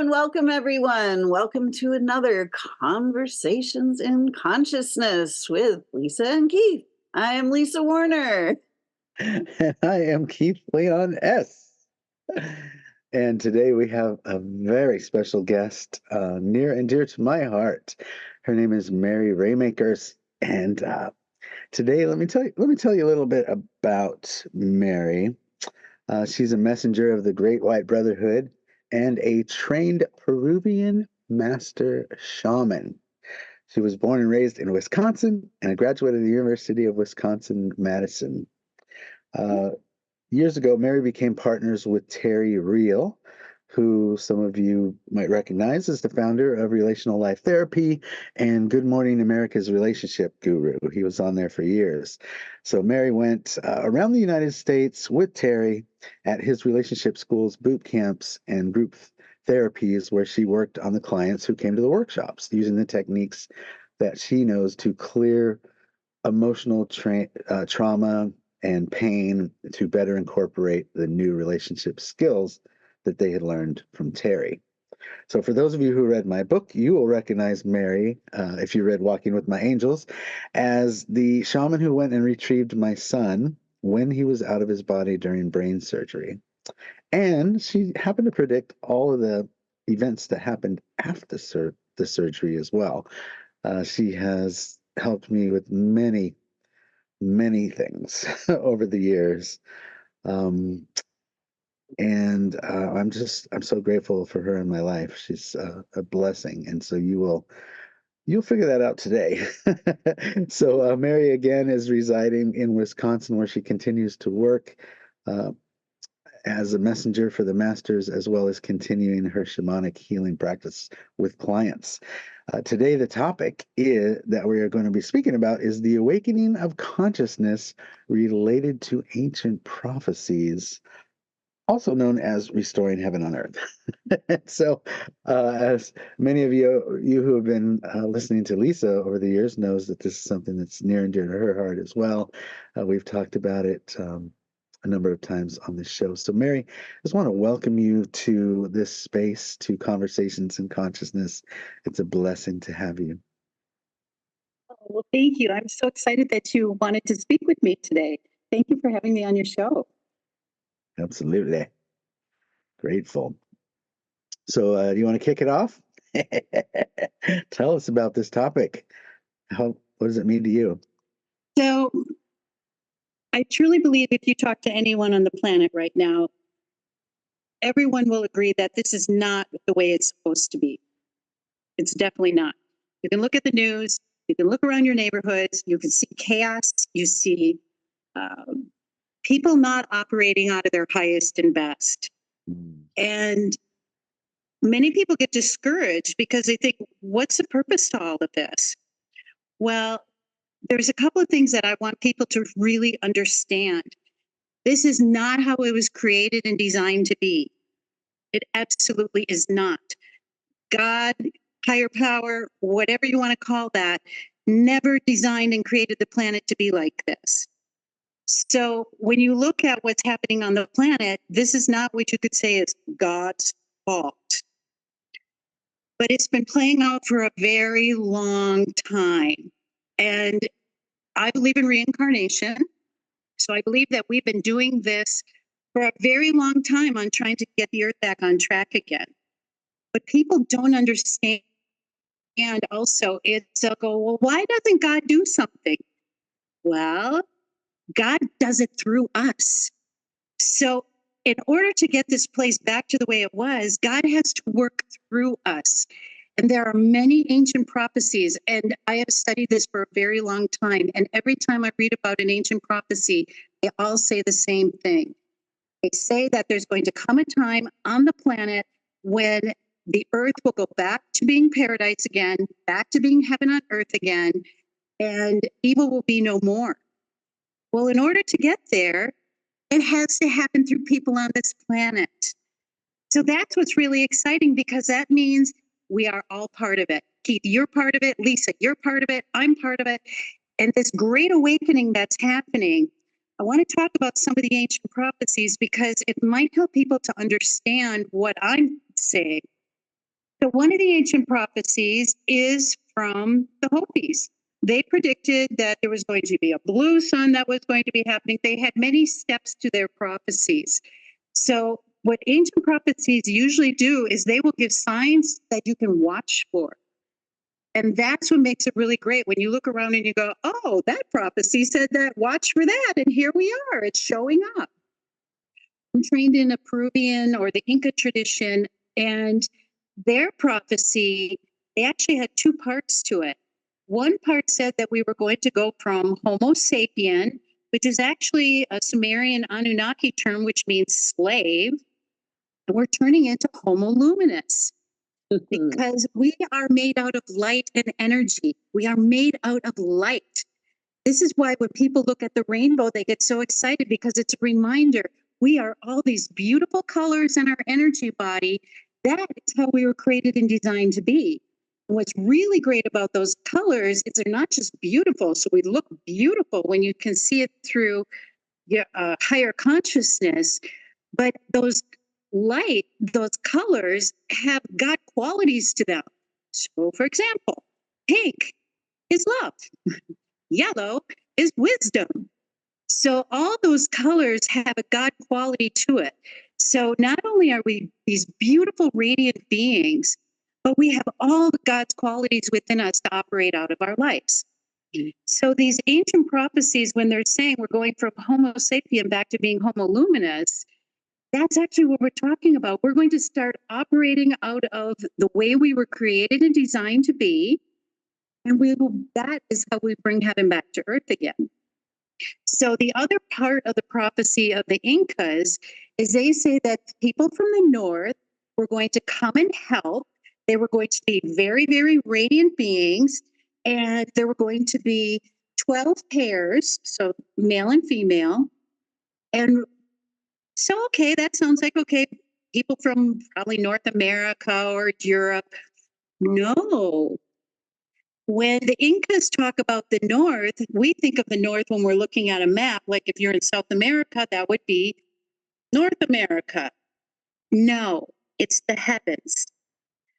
welcome everyone. Welcome to another Conversations in Consciousness with Lisa and Keith. I am Lisa Warner. And I am Keith Leon S. And today we have a very special guest, near and dear to my heart. Her name is Mary Raymakers, and today let me tell you a little bit about Mary. She's a messenger of the Great White Brotherhood and a trained Peruvian master shaman. She was born and raised in Wisconsin and a graduate of the University of Wisconsin-Madison. Years ago, Mary became partners with Terry Real, who some of you might recognize as the founder of Relational Life Therapy and Good Morning America's relationship guru. He was on there for years. So Mary went around the United States with Terry at his relationship schools, boot camps, and group therapies where she worked on the clients who came to the workshops using the techniques that she knows to clear emotional trauma and pain to better incorporate the new relationship skills that they had learned from Terry. So for those of you who read my book, you will recognize Mary, if you read Walking with My Angels, as the shaman who went and retrieved my son when he was out of his body during brain surgery. And she happened to predict all of the events that happened after the surgery as well. She has helped me with many things over the years. I'm so grateful for her in my life. She's a blessing. And so you'll figure that out today. So Mary again is residing in Wisconsin, where she continues to work as a messenger for the masters, as well as continuing her shamanic healing practice with clients. Today, the topic that we are going to be speaking about is the awakening of consciousness related to ancient prophecies, also known as restoring heaven on earth. So, as many of you who have been listening to Lisa over the years knows that this is something that's near and dear to her heart as well. We've talked about it a number of times on this show. So Mary, I just want to welcome you to this space, to Conversations in Consciousness. It's a blessing to have you. Well, thank you. I'm so excited that you wanted to speak with me today. Thank you for having me on your show. Absolutely. Grateful. So do you want to kick it off? Tell us about this topic. What does it mean to you? So I truly believe if you talk to anyone on the planet right now, everyone will agree that this is not the way it's supposed to be. It's definitely not. You can look at the news, you can look around your neighborhoods, you can see chaos, you see people not operating out of their highest and best. And many people get discouraged because they think, what's the purpose to all of this? Well, there's a couple of things that I want people to really understand. This is not how it was created and designed to be. It absolutely is not. God, higher power, whatever you want to call that, never designed and created the planet to be like this. So when you look at what's happening on the planet, this is not what you could say is God's fault. But it's been playing out for a very long time. And I believe in reincarnation. So I believe that we've been doing this for a very long time on trying to get the earth back on track again. But people don't understand. And also, they'll go, well, why doesn't God do something? Well, God does it through us. So in order to get this place back to the way it was, God has to work through us. And there are many ancient prophecies, and I have studied this for a very long time. And every time I read about an ancient prophecy, they all say the same thing. They say that there's going to come a time on the planet when the earth will go back to being paradise again, back to being heaven on earth again, and evil will be no more. Well, in order to get there, it has to happen through people on this planet. So that's what's really exciting, because that means we are all part of it. Keith, you're part of it. Lisa, you're part of it. I'm part of it. And this great awakening that's happening, I want to talk about some of the ancient prophecies because it might help people to understand what I'm saying. So one of the ancient prophecies is from the Hopis. They predicted that there was going to be a blue sun that was going to be happening. They had many steps to their prophecies. So what ancient prophecies usually do is they will give signs that you can watch for. And that's what makes it really great when you look around and you go, oh, that prophecy said that, watch for that. And here we are, it's showing up. I'm trained in a Peruvian or the Inca tradition, and their prophecy, they actually had two parts to it. One part said that we were going to go from Homo sapien, which is actually a Sumerian Anunnaki term, which means slave, and we're turning into Homo luminous because we are made out of light and energy. We are made out of light. This is why when people look at the rainbow, they get so excited because it's a reminder we are all these beautiful colors in our energy body. That is how we were created and designed to be. And what's really great about those colors is they're not just beautiful. So we look beautiful when you can see it through your higher consciousness, but those those colors have got qualities to them. So, for example, pink is love, yellow is wisdom. So, all those colors have a God quality to it. So, not only are we these beautiful, radiant beings, but we have all God's qualities within us to operate out of our lives. So, these ancient prophecies, when they're saying we're going from Homo sapien back to being Homo luminous, that's actually what we're talking about. We're going to start operating out of the way we were created and designed to be. And that is how we bring heaven back to earth again. So the other part of the prophecy of the Incas is they say that people from the north were going to come and help. They were going to be very, very radiant beings. And there were going to be 12 pairs, so male and female. And so, okay, that sounds like, okay, people from probably North America or Europe. No. When the Incas talk about the North, we think of the North when we're looking at a map. Like if you're in South America, that would be North America. No, it's the heavens.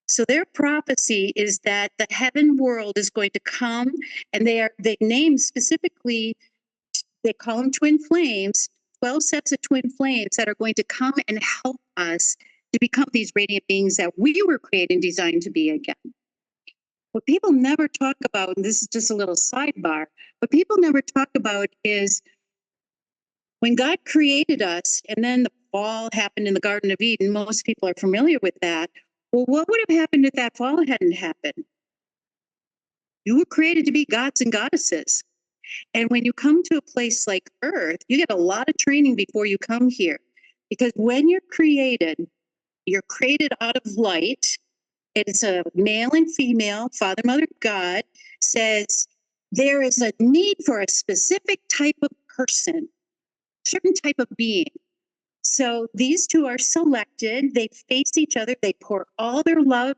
So their prophecy is that the heaven world is going to come, and they name specifically, they call them twin flames, 12 sets of twin flames that are going to come and help us to become these radiant beings that we were created and designed to be again. What people never talk about, and this is just a little sidebar, what people never talk about is when God created us and then the fall happened in the Garden of Eden, most people are familiar with that. Well, what would have happened if that fall hadn't happened? You were created to be gods and goddesses. And when you come to a place like Earth, you get a lot of training before you come here. Because when you're created out of light. It's a male and female, Father, Mother, God says there is a need for a specific type of person, certain type of being. So these two are selected, they face each other, they pour all their love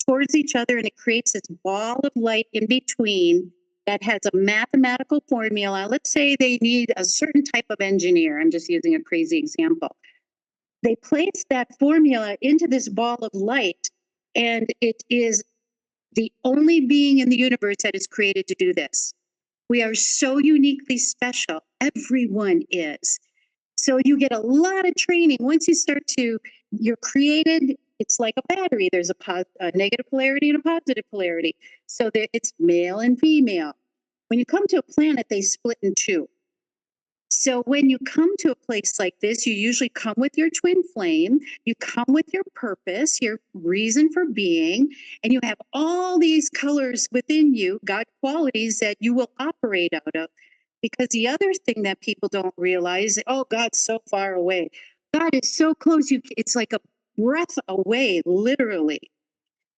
towards each other, and it creates this ball of light in between that has a mathematical formula. Let's say they need a certain type of engineer. I'm just using a crazy example. They place that formula into this ball of light, and it is the only being in the universe that is created to do this. We are so uniquely special. Everyone is. So you get a lot of training. Once you're created, it's like a battery. There's a negative polarity and a positive polarity. So it's male and female. When you come to a planet, they split in two. So when you come to a place like this, you usually come with your twin flame, you come with your purpose, your reason for being, and you have all these colors within you, God qualities that you will operate out of. Because the other thing that people don't realize, oh, God's so far away. God is so close, it's like a breath away, literally.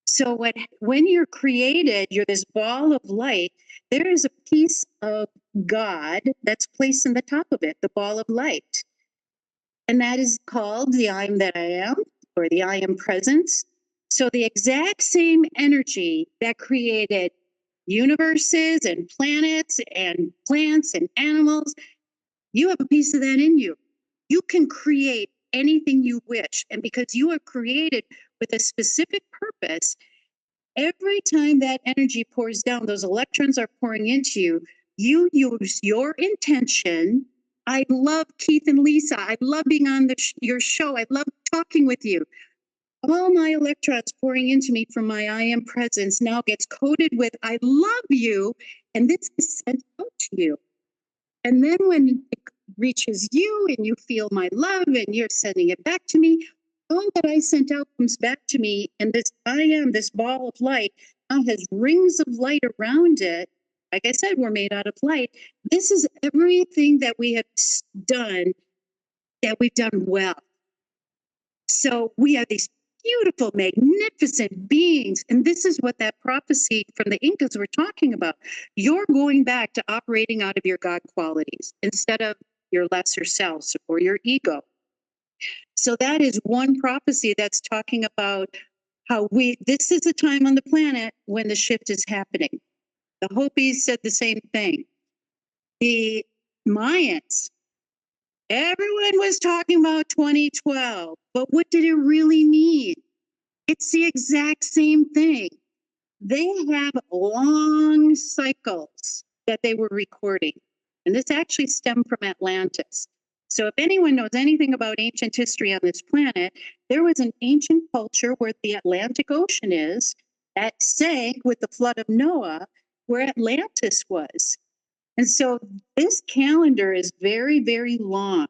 So when you're created, you're this ball of light, there is a piece of God that's placed in the top of it, the ball of light. And that is called the I am that I am, or the I am presence. So the exact same energy that created universes and planets and plants and animals, you have a piece of that in you. You can create anything you wish. And because you are created with a specific purpose, every time that energy pours down, those electrons are pouring into you, you use your intention. I love Keith and Lisa. I love being on your show. I love talking with you. All my electrons pouring into me from my I am presence now gets coated with I love you, and this is sent out to you. And then when it reaches you and you feel my love and you're sending it back to me, all that I sent out comes back to me. And this I am, this ball of light, now has rings of light around it. Like I said, we're made out of light. This is everything that we have done, that we've done well. So we are these beautiful, magnificent beings. And this is what that prophecy from the Incas were talking about. You're going back to operating out of your God qualities instead of your lesser selves or your ego. So that is one prophecy that's talking about how this is a time on the planet when the shift is happening. The Hopis said the same thing. The Mayans, everyone was talking about 2012, but what did it really mean? It's the exact same thing. They have long cycles that they were recording, and this actually stemmed from Atlantis. So if anyone knows anything about ancient history on this planet, there was an ancient culture where the Atlantic Ocean is that sank with the flood of Noah, where Atlantis was. And so this calendar is very, very long.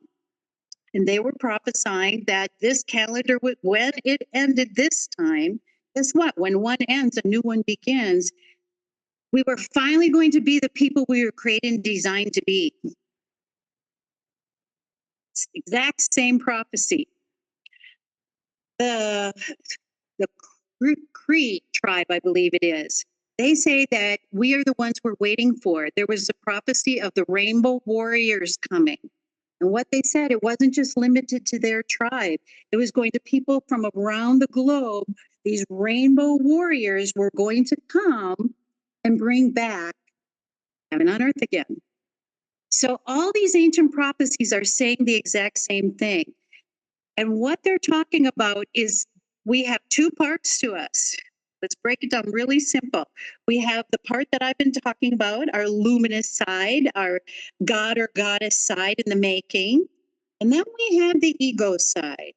And they were prophesying that this calendar, when it ended this time, guess what? When one ends, a new one begins. We were finally going to be the people we were created and designed to be. It's the exact same prophecy. The Cree tribe, I believe it is, they say that we are the ones we're waiting for. There was a prophecy of the rainbow warriors coming. And what they said, it wasn't just limited to their tribe. It was going to people from around the globe. These rainbow warriors were going to come and bring back heaven on earth again. So all these ancient prophecies are saying the exact same thing. And what they're talking about is we have two parts to us. Let's break it down really simple. We have the part that I've been talking about, our luminous side, our God or goddess side in the making. And then we have the ego side,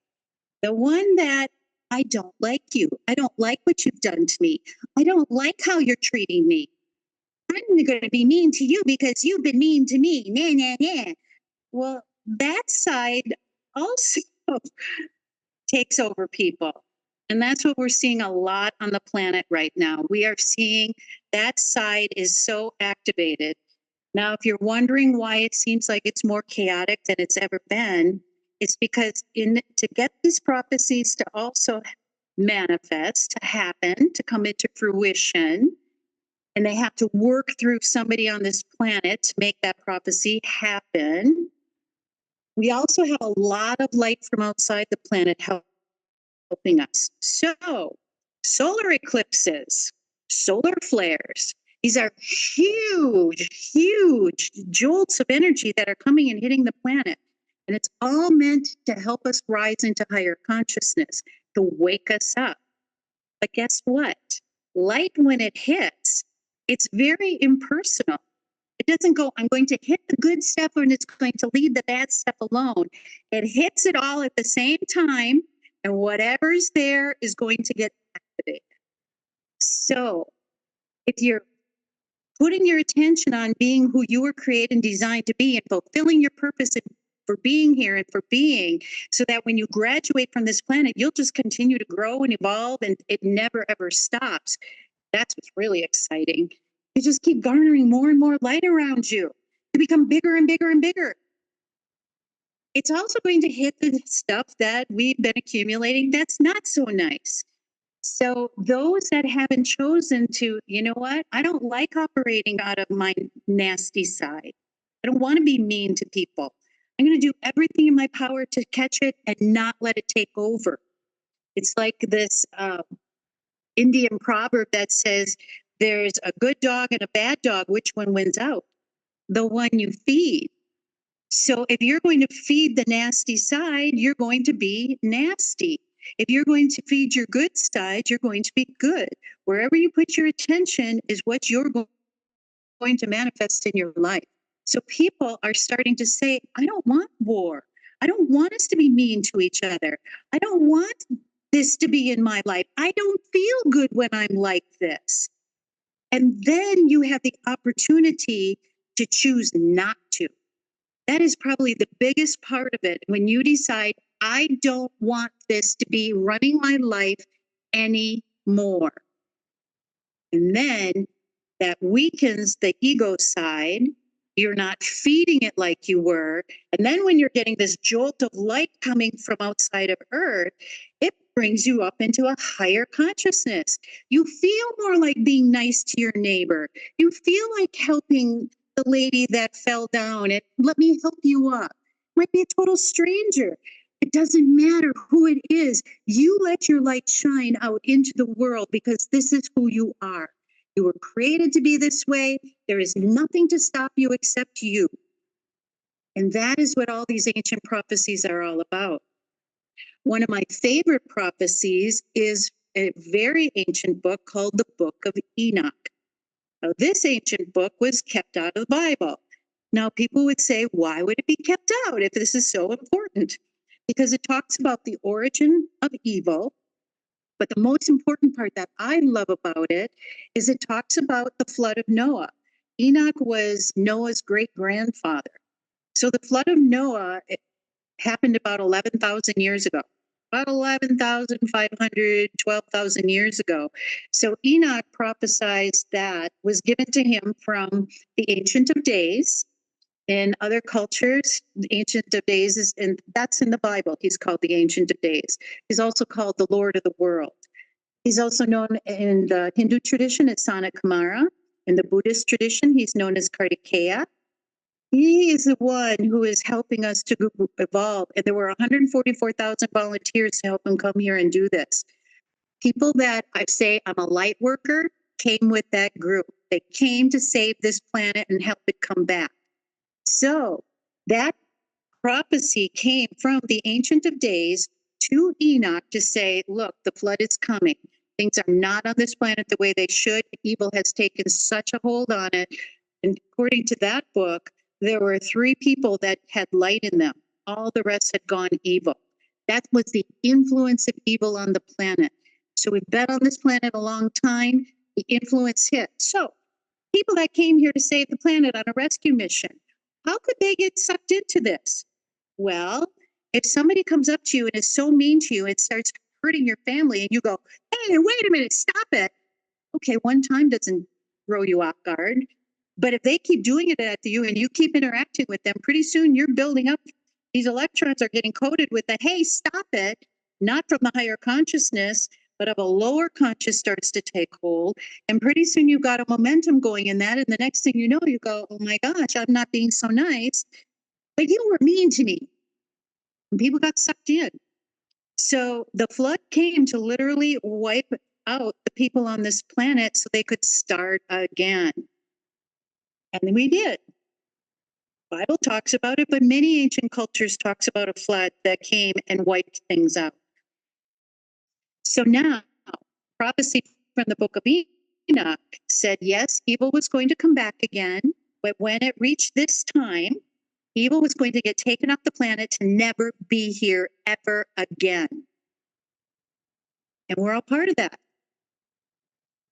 the one that I don't like you. I don't like what you've done to me. I don't like how you're treating me. I'm going to be mean to you because you've been mean to me. Nah, nah, nah. Well, that side also takes over people. And that's what we're seeing a lot on the planet right now. We are seeing that side is so activated. Now, if you're wondering why it seems like it's more chaotic than it's ever been, it's because to get these prophecies to also manifest, to happen, to come into fruition, and they have to work through somebody on this planet to make that prophecy happen. We also have a lot of light from outside the planet helping us. So, solar eclipses, solar flares, these are huge, huge jolts of energy that are coming and hitting the planet. And it's all meant to help us rise into higher consciousness, to wake us up. But guess what? Light, when it hits, it's very impersonal. It doesn't go, I'm going to hit the good stuff and it's going to leave the bad stuff alone. It hits it all at the same time, and whatever's there is going to get activated. So if you're putting your attention on being who you were created and designed to be and fulfilling your purpose for being here and for being, so that when you graduate from this planet, you'll just continue to grow and evolve and it never ever stops. That's what's really exciting. You just keep garnering more and more light around you. You become bigger and bigger and bigger. It's also going to hit the stuff that we've been accumulating that's not so nice. So those that haven't chosen to, you know what? I don't like operating out of my nasty side. I don't want to be mean to people. I'm going to do everything in my power to catch it and not let it take over. It's like this Indian proverb that says, there's a good dog and a bad dog. Which one wins out? The one you feed. So if you're going to feed the nasty side, you're going to be nasty. If you're going to feed your good side, you're going to be good. Wherever you put your attention is what you're going to manifest in your life. So people are starting to say, I don't want war. I don't want us to be mean to each other. I don't want this to be in my life. I don't feel good when I'm like this. And then you have the opportunity to choose not to. That is probably the biggest part of it. When you decide, I don't want this to be running my life anymore. And then that weakens the ego side. You're not feeding it like you were. And then when you're getting this jolt of light coming from outside of Earth, it brings you up into a higher consciousness. You feel more like being nice to your neighbor. You feel like helping the lady that fell down and let me help you up. Might be a total stranger. It doesn't matter who it is. You let your light shine out into the world because this is who you are. You were created to be this way. There is nothing to stop you except you. And that is what all these ancient prophecies are all about. One of my favorite prophecies is a very ancient book called the Book of Enoch. Now, this ancient book was kept out of the Bible. Now, people would say, why would it be kept out if this is so important? Because it talks about the origin of evil. But the most important part that I love about it is it talks about the flood of Noah. Enoch was Noah's great grandfather. So the flood of Noah happened about 11,000 years ago, about 11,500, 12,000 years ago. So Enoch prophesied that was given to him from the Ancient of Days. In other cultures, the Ancient of Days is, and that's in the Bible. He's called the Ancient of Days. He's also called the Lord of the World. He's also known in the Hindu tradition as Sanat Kumara. In the Buddhist tradition, he's known as Kartikeya. He is the one who is helping us to evolve. And there were 144,000 volunteers to help him come here and do this. People that I say I'm a light worker came with that group. They came to save this planet and help it come back. So that prophecy came from the Ancient of Days to Enoch to say, look, the flood is coming. Things are not on this planet the way they should. Evil has taken such a hold on it. And according to that book, there were 3 people that had light in them. All the rest had gone evil. That was the influence of evil on the planet. So we've been on this planet a long time. The influence hit. So people that came here to save the planet on a rescue mission, how could they get sucked into this? Well, if somebody comes up to you and is so mean to you and starts hurting your family and you go, hey, wait a minute, stop it. Okay, one time doesn't throw you off guard. But if they keep doing it at you and you keep interacting with them, pretty soon you're building up. These electrons are getting coded with the, hey, stop it, not from the higher consciousness, but of a lower conscious starts to take hold. And pretty soon you've got a momentum going in that. And the next thing you know, you go, oh my gosh, I'm not being so nice, but you were mean to me. And people got sucked in. So the flood came to literally wipe out the people on this planet so they could start again. And we did. The Bible talks about it, but many ancient cultures talks about a flood that came and wiped things out. So now, prophecy from the book of Enoch said, yes, evil was going to come back again, but when it reached this time, evil was going to get taken off the planet to never be here ever again. And we're all part of that.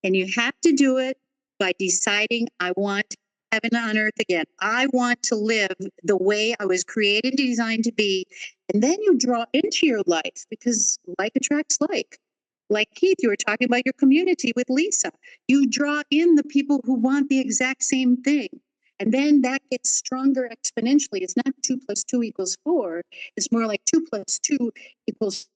And you have to do it by deciding, I want heaven on earth again. I want to live the way I was created and designed to be. And then you draw into your life because like attracts like. Like Keith, you were talking about your community with Lisa. You draw in the people who want the exact same thing. And then that gets stronger exponentially. It's not 2 + 2 = 4. It's more like 2 + 2 =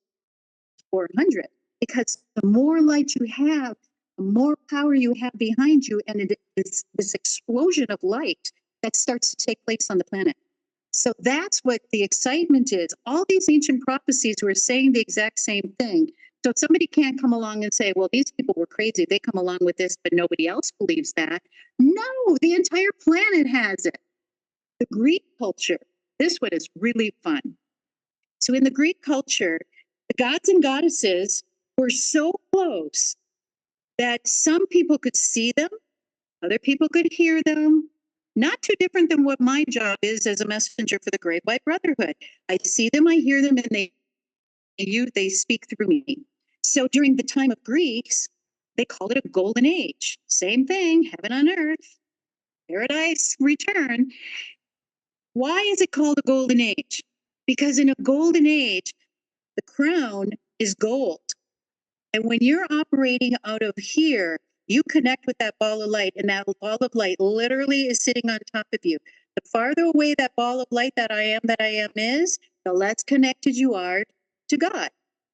400. Because the more light you have, the more power you have behind you, and it is this explosion of light that starts to take place on the planet. So that's what the excitement is. All these ancient prophecies were saying the exact same thing. So somebody can't come along and say, well, these people were crazy. They come along with this, but nobody else believes that. No, the entire planet has it. The Greek culture, this one is really fun. So in the Greek culture, The gods and goddesses were so close that some people could see them, other people could hear them. Not too different than what my job is as a messenger for the Great White Brotherhood. I see them, I hear them, and they speak through me. So during the time of Greeks, they called it a golden age. Same thing, heaven on earth, paradise return. Why is it called a golden age? Because in a golden age, the crown is gold. And when you're operating out of here, you connect with that ball of light, and that ball of light literally is sitting on top of you. The farther away that ball of light that I am is, the less connected you are to God,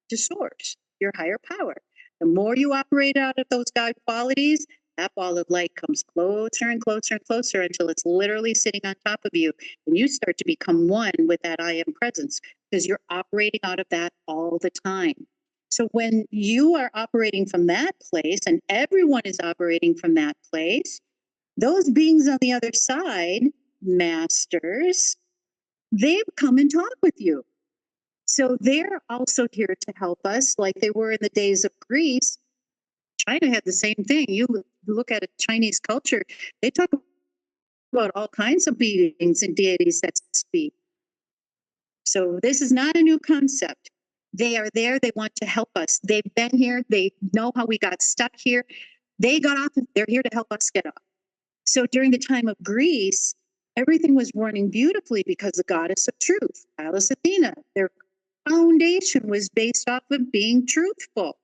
to source, your higher power. The more you operate out of those God qualities, that ball of light comes closer and closer and closer until it's literally sitting on top of you. And you start to become one with that I am presence because you're operating out of that all the time. So when you are operating from that place and everyone is operating from that place, those beings on the other side, masters, they come and talk with you. So they're also here to help us, like they were in the days of Greece. China had the same thing. You look at a Chinese culture, they talk about all kinds of beings and deities that speak. So this is not a new concept. They are there. They want to help us. They've been here. They know how we got stuck here. They got off. They're here to help us get off. So during the time of Greece, everything was running beautifully because the goddess of truth, Pallas Athena, their foundation was based off of being truthful.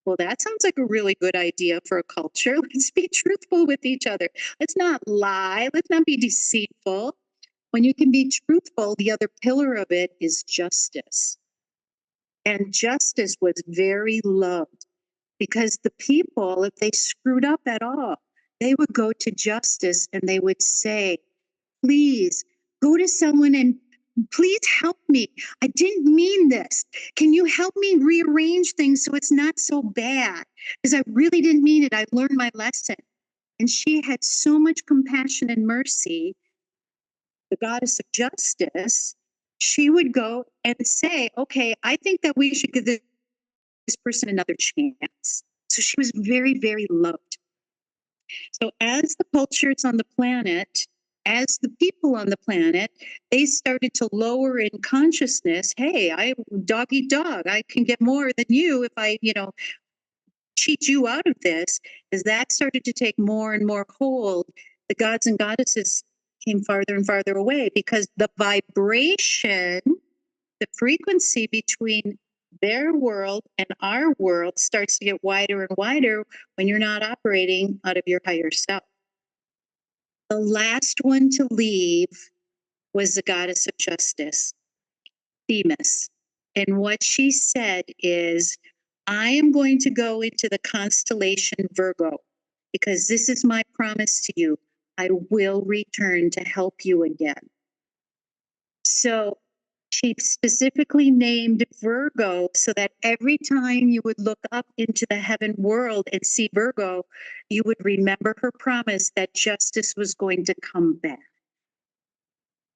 Well, that sounds like a really good idea for a culture. Let's be truthful with each other. Let's not lie. Let's not be deceitful. When you can be truthful, the other pillar of it is justice. And justice was very loved because the people, if they screwed up at all, they would go to justice and they would say, please go to someone and please help me. I didn't mean this. Can you help me rearrange things so it's not so bad? Because I really didn't mean it. I learned my lesson. And she had so much compassion and mercy, the goddess of justice. She would go and say, okay, I think that we should give this person another chance. So she was very, very loved. So as the cultures on the planet, as the people on the planet, they started to lower in consciousness. Hey, I dog eat dog. I can get more than you if I, cheat you out of this. As that started to take more and more hold, the gods and goddesses came farther and farther away because the vibration, the frequency between their world and our world starts to get wider and wider when you're not operating out of your higher self. The last one to leave was the goddess of justice, Themis. And what she said is, I am going to go into the constellation Virgo because this is my promise to you. I will return to help you again. So she specifically named Virgo so that every time you would look up into the heaven world and see Virgo, you would remember her promise that justice was going to come back.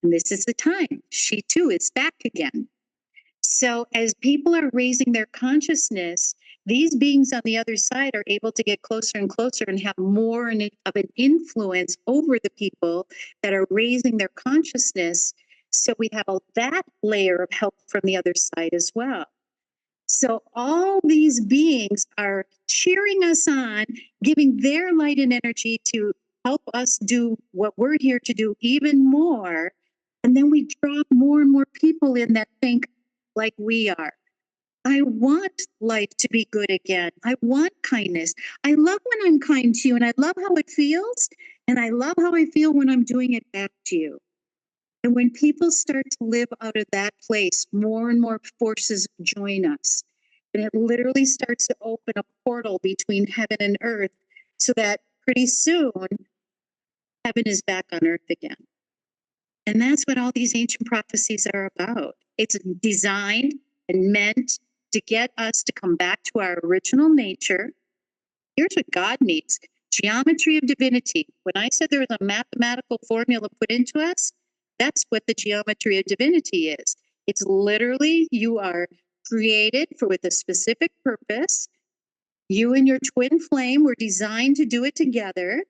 And this is the time. She too is back again. So as people are raising their consciousness, these beings on the other side are able to get closer and closer and have more of an influence over the people that are raising their consciousness. So we have that layer of help from the other side as well. So all these beings are cheering us on, giving their light and energy to help us do what we're here to do even more. And then we draw more and more people in that think like we are. I want life to be good again. I want kindness. I love when I'm kind to you, and I love how it feels. And I love how I feel when I'm doing it back to you. And when people start to live out of that place, more and more forces join us. And it literally starts to open a portal between heaven and earth so that pretty soon heaven is back on earth again. And that's what all these ancient prophecies are about. It's designed and meant to get us to come back to our original nature. Here's what God needs: geometry of divinity. When I said there was a mathematical formula put into us, that's what the geometry of divinity is. It's literally you are created for with a specific purpose. You and your twin flame were designed to do it together.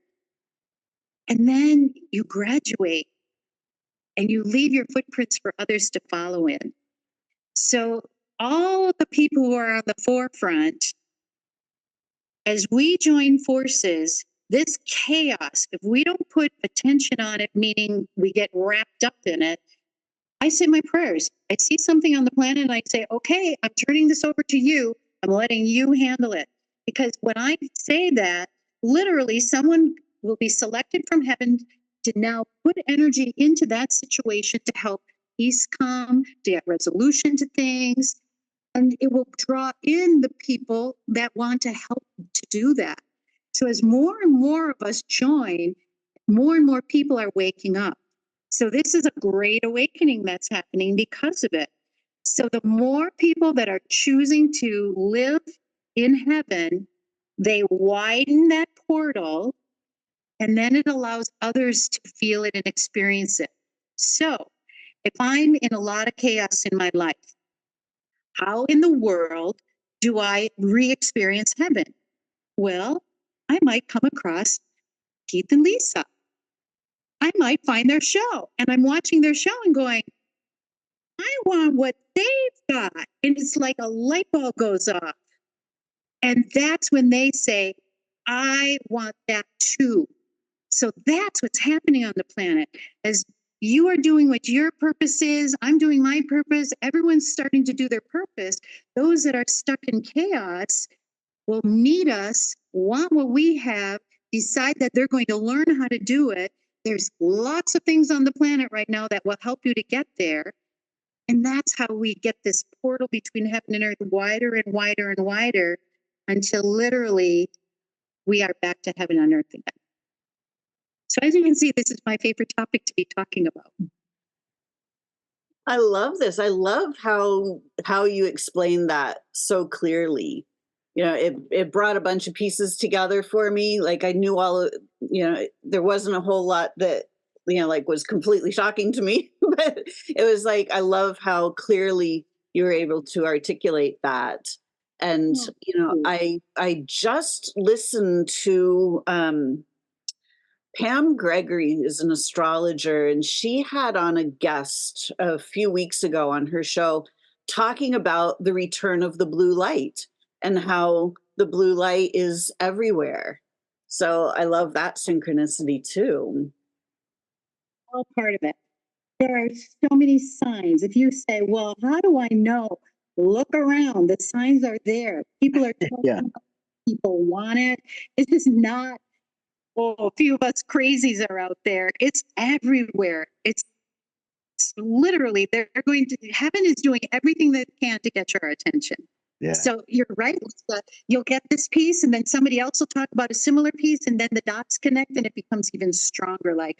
And then you graduate and you leave your footprints for others to follow in. So all of the people who are on the forefront, as we join forces, this chaos, if we don't put attention on it, meaning we get wrapped up in it, I say my prayers. I see something on the planet and I say, okay, I'm turning this over to you. I'm letting you handle it. Because when I say that, literally someone will be selected from heaven to now put energy into that situation to help peace come, to get resolution to things. And it will draw in the people that want to help to do that. So as more and more of us join, more and more people are waking up. So this is a great awakening that's happening because of it. So the more people that are choosing to live in heaven, they widen that portal, and then it allows others to feel it and experience it. So if I'm in a lot of chaos in my life, how in the world do I re-experience heaven? Well, I might come across Keith and Lisa. I might find their show and I'm watching their show and going, I want what they've got. And it's like a light bulb goes off. And that's when they say, I want that too. So that's what's happening on the planet. As you are doing what your purpose is, I'm doing my purpose, everyone's starting to do their purpose. Those that are stuck in chaos will meet us, want what we have, decide that they're going to learn how to do it. There's lots of things on the planet right now that will help you to get there. And that's how we get this portal between heaven and earth wider and wider and wider until literally we are back to heaven on earth again. So as you can see, this is my favorite topic to be talking about. I love this. I love how you explain that so clearly. You know, it brought a bunch of pieces together for me. Like I knew all of, there wasn't a whole lot that, like was completely shocking to me, but it was like, I love how clearly you were able to articulate that. And, I just listened to, Pam Gregory is an astrologer, and she had on a guest a few weeks ago on her show talking about the return of the blue light and how the blue light is everywhere. So I love that synchronicity too. All part of it. There are so many signs. If you say, well, how do I know? Look around. The signs are there. People are talking Yeah. people want it. It's just not, a few of us crazies are out there. It's everywhere. It's literally, heaven is doing everything they can to get your attention. Yeah. So you're right, Lisa. You'll get this piece, and then somebody else will talk about a similar piece, and then the dots connect, and it becomes even stronger. Like,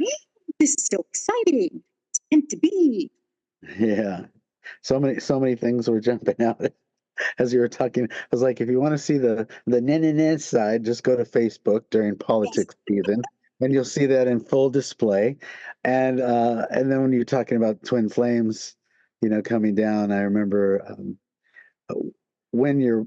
this is so exciting. It's meant to be. Yeah. So many things were jumping out as you were talking. I was like, if you want to see the na side, just go to Facebook during politics season, and you'll see that in full display. And then when you're talking about twin flames, coming down, I remember when you're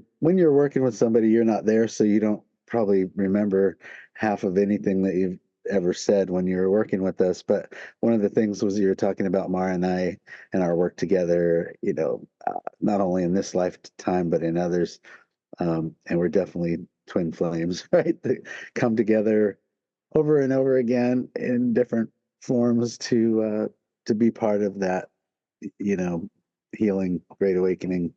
working with somebody, you're not there, so you don't probably remember half of anything that you've ever said when you were working with us. But one of the things was you were talking about Mara and I and our work together, not only in this lifetime but in others, and we're definitely twin flames, right? That come together over and over again in different forms to be part of that, healing, great awakening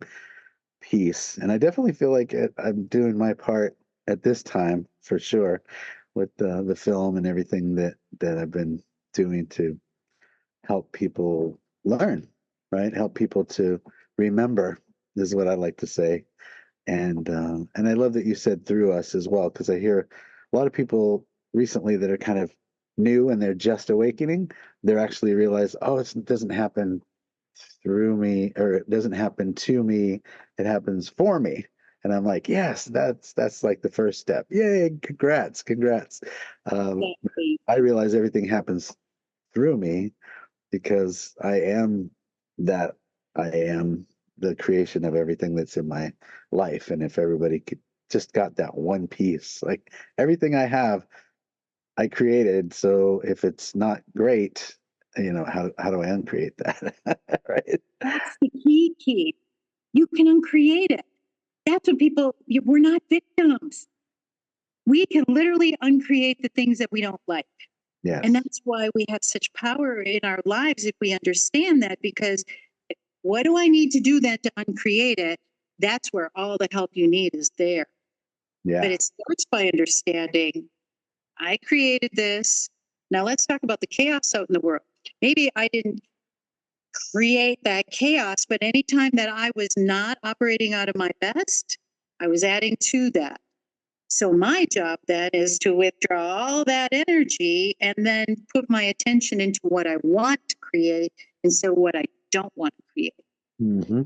piece. And I definitely feel like I'm doing my part at this time for sure with the film and everything that I've been doing to help people learn, right? Help people to remember is what I like to say. And I love that you said through us as well, because I hear a lot of people recently that are kind of new and they're just awakening. They're actually realize, oh, it doesn't happen through me, or it doesn't happen to me, it happens for me. And I'm like, yes, that's like the first step. Yay, congrats. I realize everything happens through me because I am that I am, the creation of everything that's in my life. And if everybody could just got that one piece, like everything I have, I created. So if it's not great, how do I uncreate that? Right? That's the key. You can uncreate it. That's what we're not victims. We can literally uncreate the things that we don't like. And Yes. that's why we have such power in our lives if we understand that, because what do I need to do then to uncreate it? That's where all the help you need is there. But Yeah. it starts by understanding I created this. Now let's talk about the chaos out in the world. Maybe I didn't create that chaos, but anytime that I was not operating out of my best, I was adding to that. So my job then is to withdraw all that energy and then put my attention into what I want to create instead of what I don't want to create. Hmm.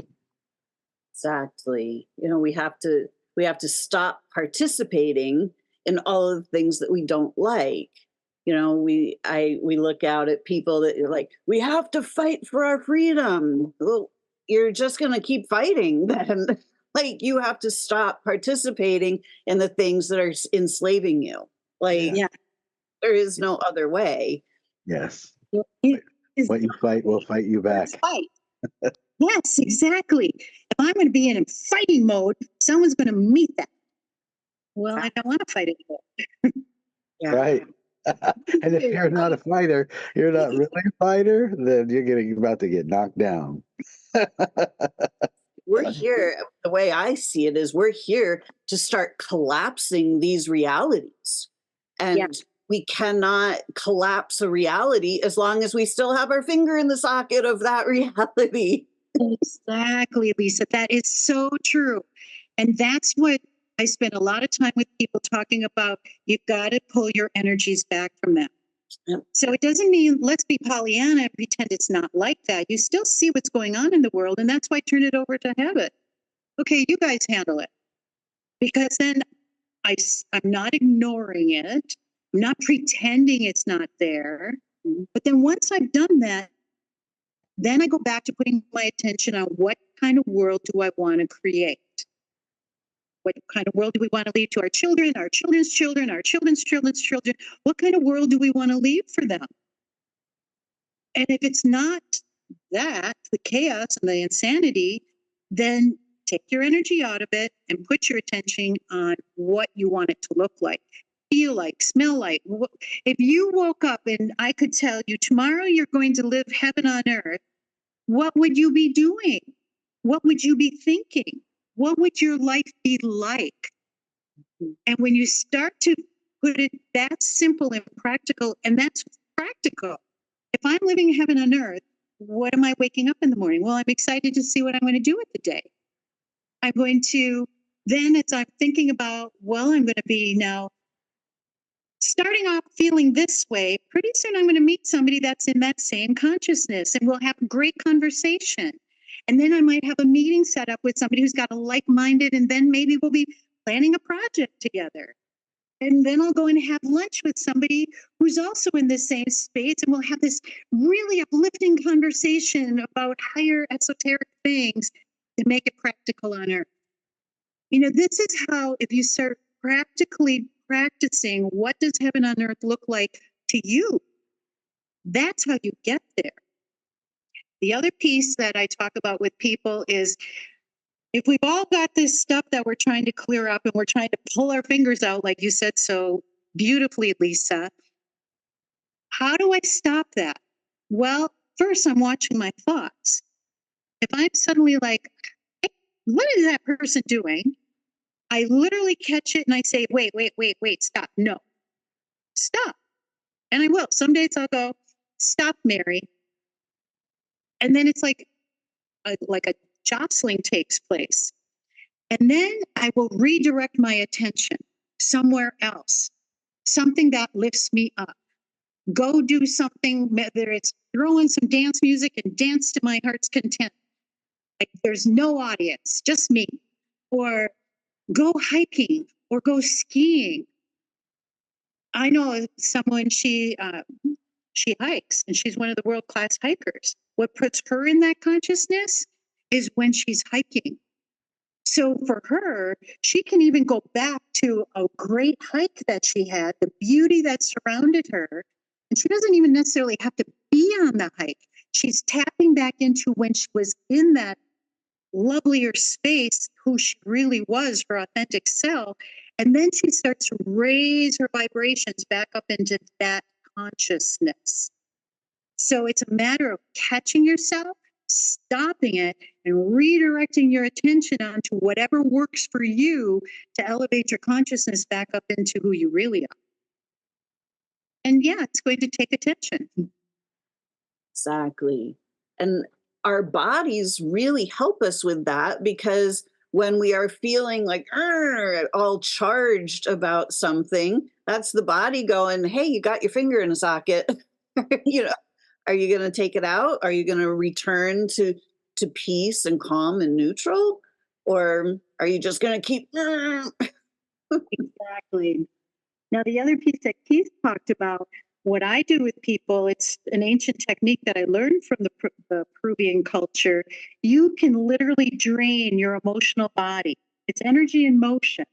Exactly. We have to stop participating in all of the things that we don't like. We look out at people that are like, we have to fight for our freedom. Well, you're just going to keep fighting then. Like, you have to stop participating in the things that are enslaving you. Like, Yeah. Yeah. there is no other way. Yes. It is What you fight will fight you first back. fight. Yes, exactly. If I'm going to be in fighting mode, someone's going to meet that. Well, I don't want to fight anymore. Yeah. Right. And if you're not a fighter, you're not really a fighter, then you're about to get knocked down. We're here, the way I see it is we're here to start collapsing these realities. Yeah. And we cannot collapse a reality as long as we still have our finger in the socket of that reality. Exactly, Lisa. That is so true. And that's what I spend a lot of time with people talking about. You've got to pull your energies back from them. Yep. So it doesn't mean let's be Pollyanna and pretend it's not like that. You still see what's going on in the world. And that's why I turn it over to heaven. Okay, you guys handle it. Because then I'm not ignoring it. I'm not pretending it's not there. Mhm. But then once I've done that, then I go back to putting my attention on what kind of world do I want to create? What kind of world do we want to leave to our children, our children's children, our children's children's children? What kind of world do we want to leave for them? And if it's not that, the chaos and the insanity, then take your energy out of it and put your attention on what you want it to look like, feel like, smell like. If you woke up and I could tell you tomorrow you're going to live heaven on earth, what would you be doing? What would you be thinking? What would your life be like? And when you start to put it that simple and practical, and that's practical. If I'm living heaven on earth, what am I waking up in the morning? Well, I'm excited to see what I'm going to do with the day. I'm going to, then as I'm thinking about, well, I'm going to be now starting off feeling this way, pretty soon I'm going to meet somebody that's in that same consciousness and we'll have a great conversation. And then I might have a meeting set up with somebody who's got a like-minded, and then maybe we'll be planning a project together. And then I'll go and have lunch with somebody who's also in the same space, and we'll have this really uplifting conversation about higher esoteric things to make it practical on earth. This is how, if you start practically practicing what does heaven on earth look like to you, that's how you get there. The other piece that I talk about with people is if we've all got this stuff that we're trying to clear up and we're trying to pull our fingers out, like you said so beautifully, Lisa, how do I stop that? Well, first, I'm watching my thoughts. If I'm suddenly like, hey, what is that person doing? I literally catch it and I say, wait, stop. No, stop. And I will. Some days I'll go, stop, Mary. And then it's like a jostling takes place. And then I will redirect my attention somewhere else, something that lifts me up. Go do something, whether it's throw in some dance music and dance to my heart's content. Like there's no audience, just me. Or go hiking or go skiing. I know someone, she hikes and she's one of the world-class hikers. What puts her in that consciousness is when she's hiking. So for her, she can even go back to a great hike that she had, the beauty that surrounded her. And she doesn't even necessarily have to be on the hike. She's tapping back into when she was in that lovelier space, who she really was, her authentic self. And then she starts to raise her vibrations back up into that consciousness. So it's a matter of catching yourself, stopping it, and redirecting your attention onto whatever works for you to elevate your consciousness back up into who you really are. And yeah, it's going to take attention. Exactly. And our bodies really help us with that, because when we are feeling like all charged about something, that's the body going, hey, you got your finger in a socket. you know, are you going to take it out? Are you going to return to peace and calm and neutral? Or are you just going to keep? Exactly. Now, the other piece that Keith talked about, what I do with people, it's an ancient technique that I learned from the Peruvian culture. You can literally drain your emotional body. It's energy in motion.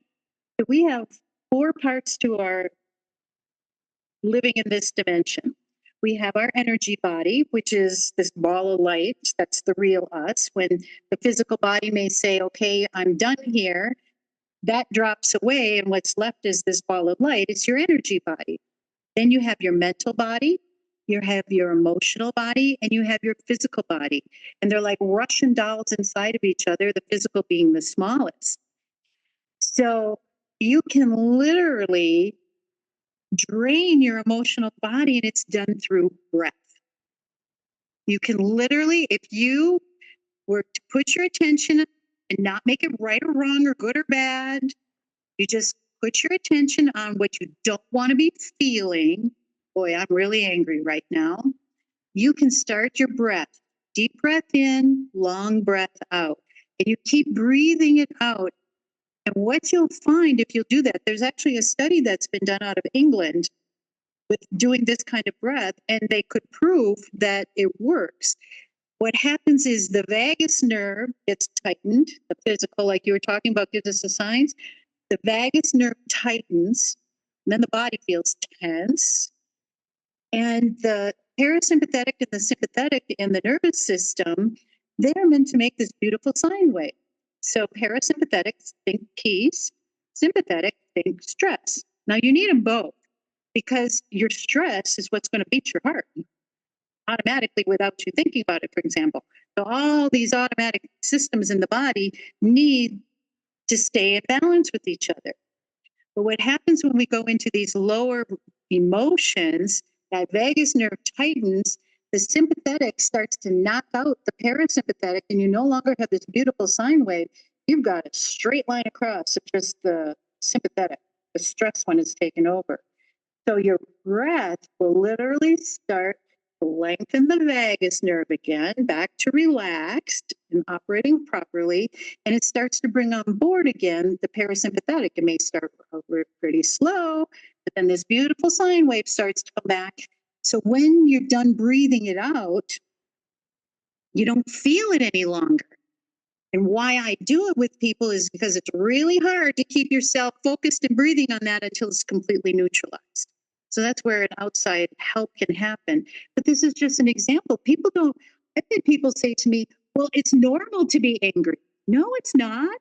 So we have 4 parts to our living in this dimension. We have our energy body, which is this ball of light. That's the real us. When the physical body may say, okay, I'm done here, that drops away. And what's left is this ball of light. It's your energy body. Then you have your mental body, you have your emotional body, and you have your physical body. And they're like Russian dolls inside of each other, the physical being the smallest. So you can literally drain your emotional body, and it's done through breath. You can literally, if you were to put your attention and not make it right or wrong or good or bad, you just put your attention on what you don't want to be feeling. Boy, I'm really angry right now. You can start your breath. Deep breath in, long breath out. And you keep breathing it out. And what you'll find if you'll do that, there's actually a study that's been done out of England with doing this kind of breath, and they could prove that it works. What happens is the vagus nerve gets tightened, the physical, like you were talking about, gives us the signs. The vagus nerve tightens, and then the body feels tense. And the parasympathetic and the sympathetic in the nervous system, they are meant to make this beautiful sine wave. So parasympathetic, think peace. Sympathetic, think stress. Now you need them both, because your stress is what's going to beat your heart automatically without you thinking about it, for example. So all these automatic systems in the body need to stay in balance with each other. But what happens when we go into these lower emotions, that vagus nerve tightens, the sympathetic starts to knock out the parasympathetic, and you no longer have this beautiful sine wave. You've got a straight line across of just the sympathetic. The stress one is taken over. So your breath will literally start to lengthen the vagus nerve again, back to relaxed and operating properly. And it starts to bring on board again the parasympathetic. It may start pretty slow, but then this beautiful sine wave starts to come back. So when you're done breathing it out, you don't feel it any longer. And why I do it with people is because it's really hard to keep yourself focused and breathing on that until it's completely neutralized. So that's where an outside help can happen. But this is just an example. People don't, I've had people say to me, well, it's normal to be angry. No, it's not.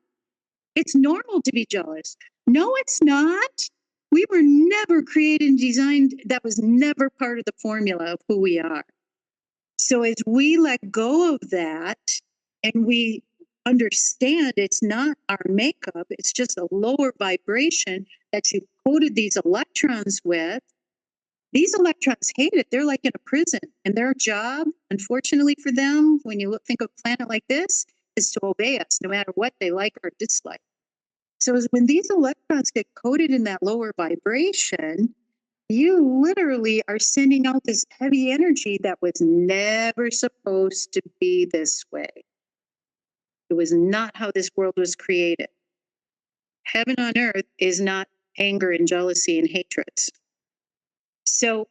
It's normal to be jealous. No, it's not. We were never created and designed. That was never part of the formula of who we are. So as we let go of that and we understand it's not our makeup, it's just a lower vibration that you coated these electrons with. These electrons hate it. They're like in a prison, and their job, unfortunately for them, when you think of a planet like this, is to obey us no matter what they like or dislike. So when these electrons get coated in that lower vibration, you literally are sending out this heavy energy that was never supposed to be this way. It was not how this world was created. Heaven on earth is not anger and jealousy and hatreds. So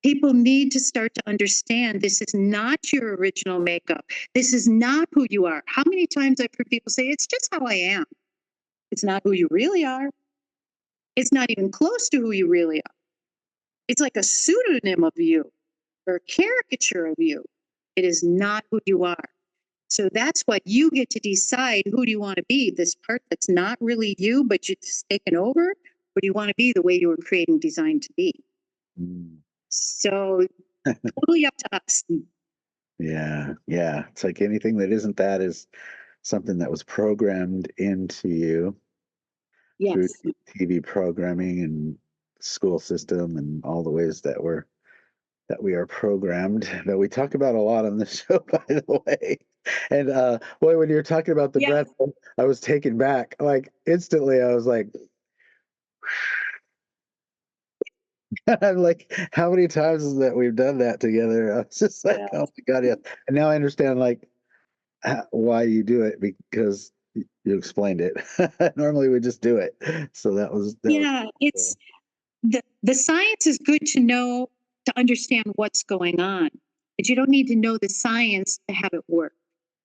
People need to start to understand this is not your original makeup. This is not who you are. How many times I've heard people say, it's just how I am. It's not who you really are. It's not even close to who you really are. It's like a pseudonym of you or a caricature of you. It is not who you are. So that's why you get to decide, who do you want to be? This part that's not really you, but it's taken over? Or do you want to be the way you were created and designed to be? Mm. So totally up to us. Yeah, yeah. It's like anything that isn't that is something that was programmed into you through Yes. TV programming and school system and all the ways that we are programmed that we talk about a lot on the show, by the way. And boy, when you're talking about the Yes. breath, I was taken back. Like instantly, I was like, I'm like, how many times is that we've done that together? I was just like, oh my god, yes. And now I understand like why you do it because you explained it. Normally we just do it. So that was Yeah, cool. it's the science is good to know, to understand what's going on, but you don't need to know the science to have it work.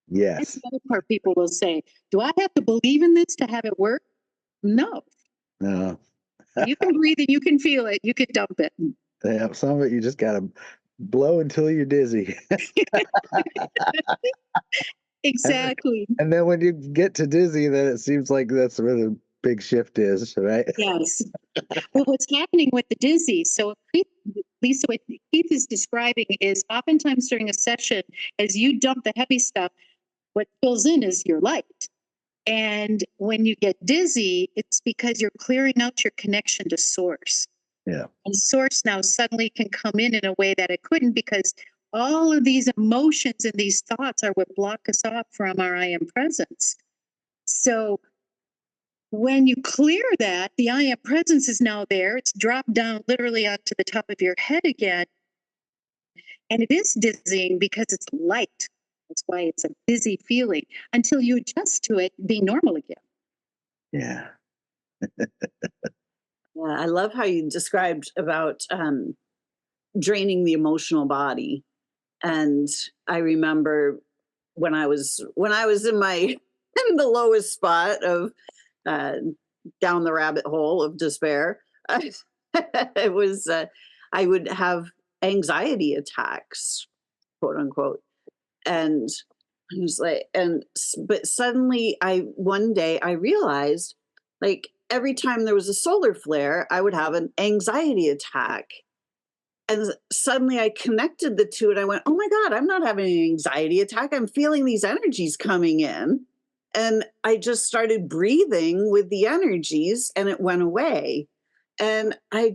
That's Yes. the other part people will say. Do I have to believe in this to have it work? No. No. You can breathe it, you can feel it, you can dump it. Yeah, some of it you just gotta blow until you're dizzy. And Exactly. and then when you get to dizzy, then it seems like that's where the big shift is, right? Yes. Well, what's happening with the dizzy? So, Lisa, what Keith is describing is oftentimes during a session, as you dump the heavy stuff, what fills in is your light. And when you get dizzy, it's because you're clearing out your connection to source. Yeah. And source now suddenly can come in a way that it couldn't, because all of these emotions and these thoughts are what block us off from our I am presence. So when you clear that, the I am presence is now there. It's dropped down literally onto the top of your head again. And it is dizzying because it's light. That's why it's a dizzy feeling until you adjust to it being normal again. Yeah. Yeah, I love how you described about draining the emotional body. And I remember when I was in my in the lowest spot of uh, down the rabbit hole of despair. It was I would have anxiety attacks, quote unquote, and I was like, but suddenly I one day I realized, like every time there was a solar flare, I would have an anxiety attack. And suddenly I connected the two and I went, oh my God, I'm not having an anxiety attack. I'm feeling these energies coming in. And I just started breathing with the energies and it went away. And I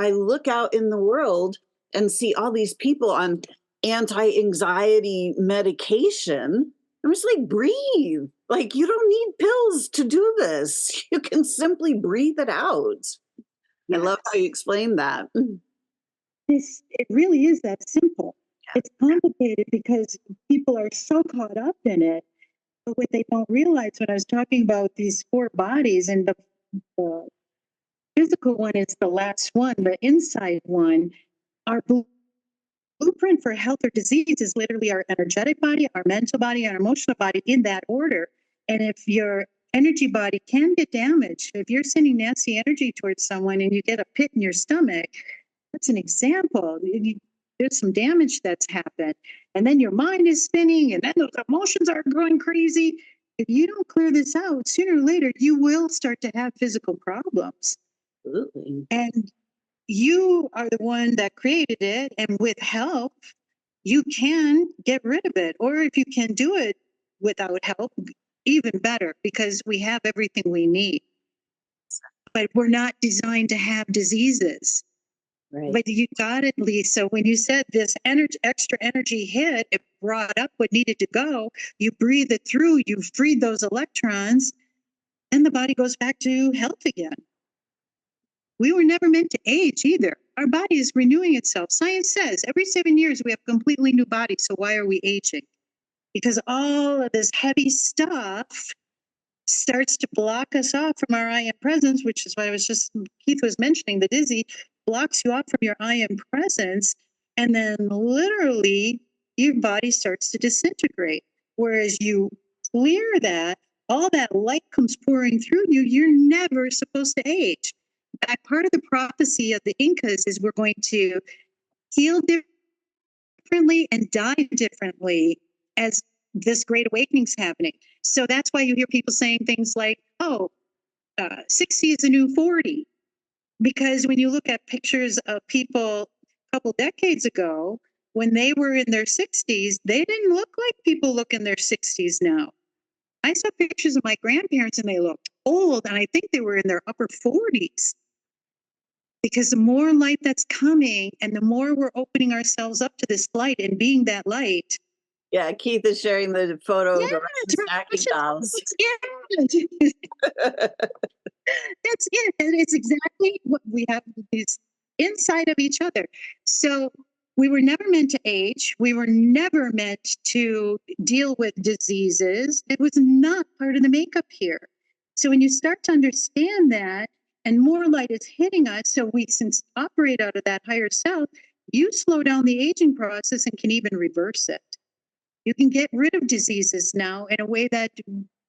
look out in the world and see all these people on anti-anxiety medication. I'm just like, breathe. Like you don't need pills to do this. You can simply breathe it out. I love how you explained that. It really is that simple. It's complicated because people are so caught up in it. But what they don't realize, when I was talking about these four bodies, and the physical one is the last one, the inside one, our blueprint for health or disease is literally our energetic body, our mental body, our emotional body, in that order. And if your energy body can get damaged, if you're sending nasty energy towards someone and you get a pit in your stomach, that's an example. There's some damage that's happened. And then your mind is spinning, and then those emotions are going crazy. If you don't clear this out, sooner or later, you will start to have physical problems. Absolutely. And you are the one that created it. And with help, you can get rid of it. Or if you can do it without help, even better, because we have everything we need. But we're not designed to have diseases. Right. But you got it, Lisa. When you said this extra energy hit, it brought up what needed to go. You breathe it through, you freed those electrons, and the body goes back to health again. We were never meant to age either. Our body is renewing itself. Science says every 7 years we have a completely new body. So why are we aging? Because all of this heavy stuff starts to block us off from our I am presence, which is why Keith was mentioning the dizzy. blocks you off from your I am presence. And then literally your body starts to disintegrate. Whereas you clear that, all that light comes pouring through you. You're never supposed to age. That part of the prophecy of the Incas is we're going to heal differently and die differently as this great awakening's happening. So that's why you hear people saying things like, oh, 60 is a new 40. Because when you look at pictures of people a couple decades ago, when they were in their 60s, they didn't look like people look in their 60s now. I saw pictures of my grandparents and they looked old, and I think they were in their upper 40s. Because the more light that's coming and the more we're opening ourselves up to this light and being that light. Yeah, Keith is sharing the photo Yeah, of the Russian stacking dolls. yeah. That's it. And it's exactly what we have is inside of each other. So we were never meant to age. We were never meant to deal with diseases. It was not part of the makeup here. So when you start to understand that and more light is hitting us, so we since operate out of that higher self, you slow down the aging process and can even reverse it. You can get rid of diseases now in a way that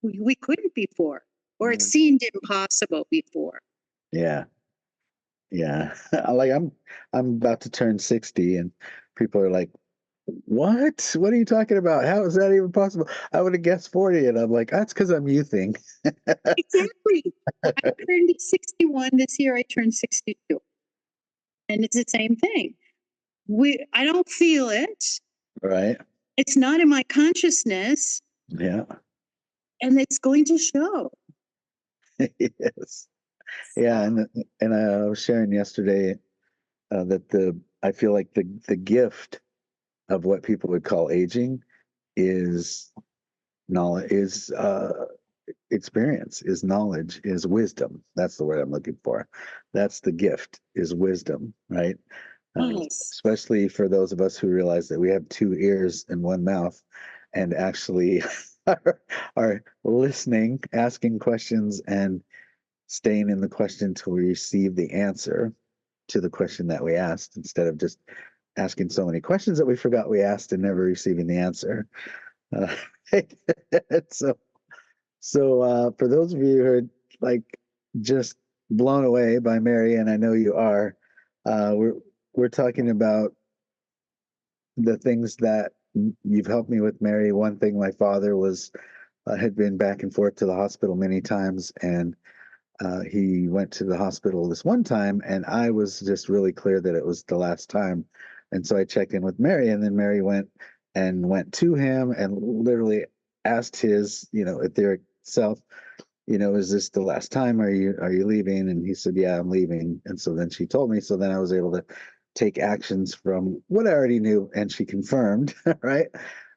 we couldn't before, or it seemed impossible before. Yeah. Yeah. Like I'm about to turn 60 and people are like, "What? What are you talking about? How is that even possible? I would have guessed 40." And I'm like, "That's because I'm youthing." Exactly. I turned 61 this year. I turned 62, and it's the same thing. I don't feel it. Right? It's not in my consciousness, Yeah. and it's going to show. Yes. Yeah, and I was sharing yesterday that the I feel like the gift of what people would call aging is knowledge, is experience, is knowledge, is wisdom. That's the word I'm looking for. That's the gift, is wisdom, right? Yes. Especially for those of us who realize that we have two ears and one mouth and actually are listening, asking questions, and staying in the question till we receive the answer to the question that we asked instead of just asking so many questions that we forgot we asked and never receiving the answer. Uh, so for those of you who are like just blown away by Mary, and I know you are, we're talking about the things that you've helped me with, Mary. One thing, my father was had been back and forth to the hospital many times, and he went to the hospital this one time, and I was just really clear that it was the last time. And so I checked in with Mary, and then Mary went to him and literally asked his, etheric self, is this the last time? Are you leaving? And he said, yeah, I'm leaving. And so then she told me. So then I was able to take actions from what I already knew, and she confirmed, right?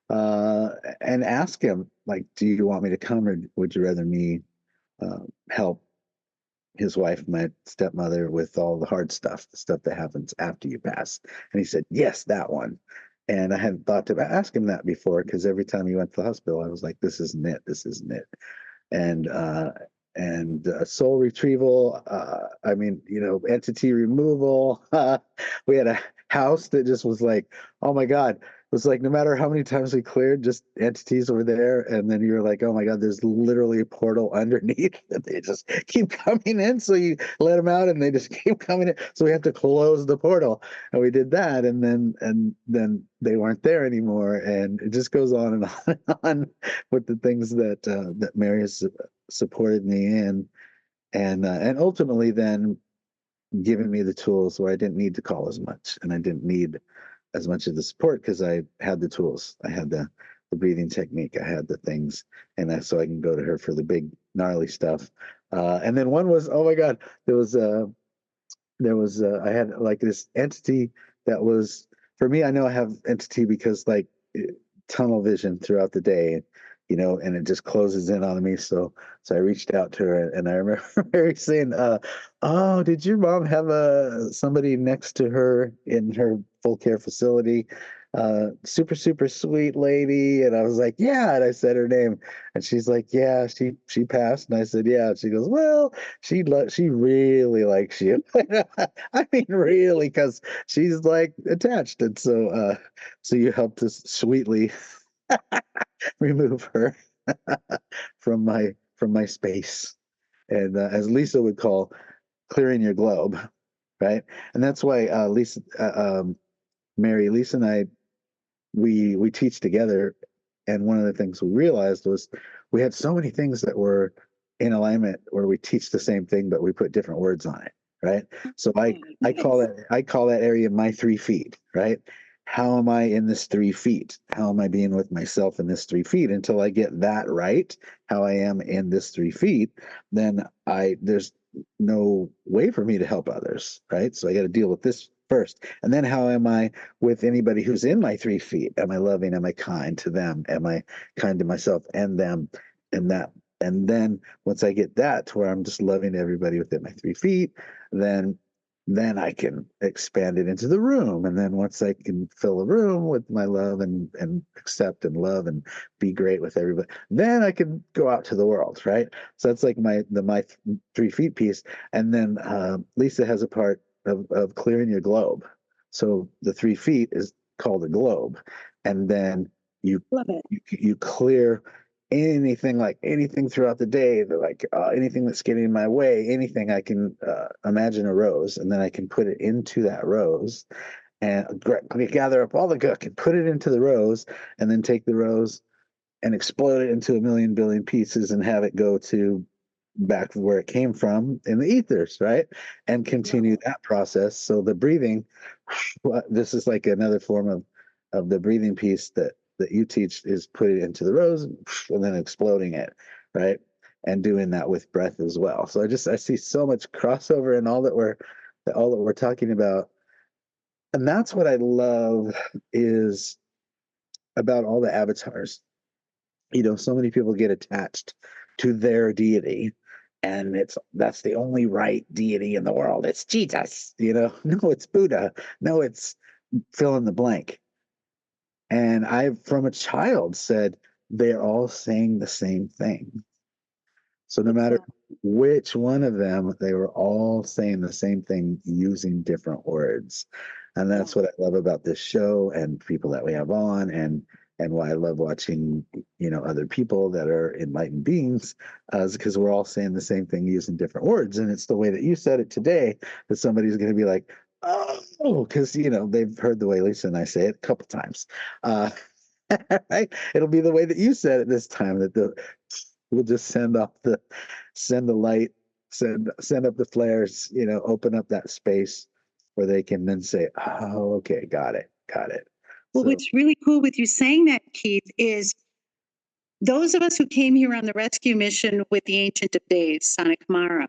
And ask him, like, do you want me to come, or would you rather me help his wife, my stepmother, with all the hard stuff, the stuff that happens after you pass? And he said, yes, that one. And I hadn't thought to ask him that before, because every time he went to the hospital, I was like, this isn't it. This isn't it. And soul retrieval, I mean, entity removal. We had a house that just was like, oh my God. It was like no matter how many times we cleared, just entities were there. And then you're like, oh my God, there's literally a portal underneath that they just keep coming in. So you let them out and they just keep coming in. So we have to close the portal. And we did that. And then they weren't there anymore. And it just goes on and on and on with the things that Mary has supported me in, and ultimately then giving me the tools where I didn't need to call as much, and I didn't need as much of the support because I had the tools. I had the breathing technique. I had the things, and that's so I can go to her for the big gnarly stuff. And then one was, oh my God, I had like this entity that was, for me, I know I have entity because like tunnel vision throughout the day, and it just closes in on me. So I reached out to her, and I remember Mary saying, oh, did your mom have somebody next to her in her full care facility? super, super sweet lady. And I was like, yeah. And I said her name, and she's like, yeah, she passed. And I said, yeah. And she goes, well, she really likes you. I mean, really, because she's like attached. And so you helped us sweetly remove her from my space. And as Lisa would call, clearing your globe, right? And that's why Lisa and I, we teach together, and one of the things we realized was we had so many things that were in alignment where we teach the same thing but we put different words on it, right? So I call that area my 3 feet, right? How am I in this 3 feet? How am I being with myself in this 3 feet? Until I get that right, how I am in this 3 feet, then I there's no way for me to help others, right? So I got to deal with this first, and then how am I with anybody who's in my 3 feet? Am I loving? Am I kind to them? Am I kind to myself and them? And that, and then once I get that to where I'm just loving everybody within my 3 feet, then I can expand it into the room. And then once I can fill a room with my love and accept and love and be great with everybody, then I can go out to the world, right? So that's like my 3 feet piece. And then Lisa has a part of clearing your globe. So the 3 feet is called a globe, and then you Love it. you clear anything throughout the day, like anything that's getting in my way, anything. I can imagine a rose, and then I can put it into that rose and gather up all the gook and put it into the rose, and then take the rose and explode it into a million billion pieces and have it go to back where it came from in the ethers, right? And continue that process. So the breathing, this is like another form of the breathing piece that you teach, is put it into the rose and then exploding it, right? And doing that with breath as well. So I see so much crossover in all that we're talking about. And that's what I love is about all the avatars. So many people get attached to their deity, and that's the only right deity in the world. It's Jesus, no, it's Buddha, no, it's fill in the blank. And I, from a child, said they're all saying the same thing. So no matter which one of them, they were all saying the same thing using different words. And that's what I love about this show and people that we have on, and why I love watching, other people that are enlightened beings, is because we're all saying the same thing using different words. And it's the way that you said it today that somebody's going to be like, oh, because they've heard the way Lisa and I say it a couple times. Right? It'll be the way that you said it this time, that we'll just send the light, send up the flares, open up that space where they can then say, oh, okay, got it. Well, So what's really cool with you saying that, Keith, is those of us who came here on the rescue mission with the Ancient of Days, Sonic Mara,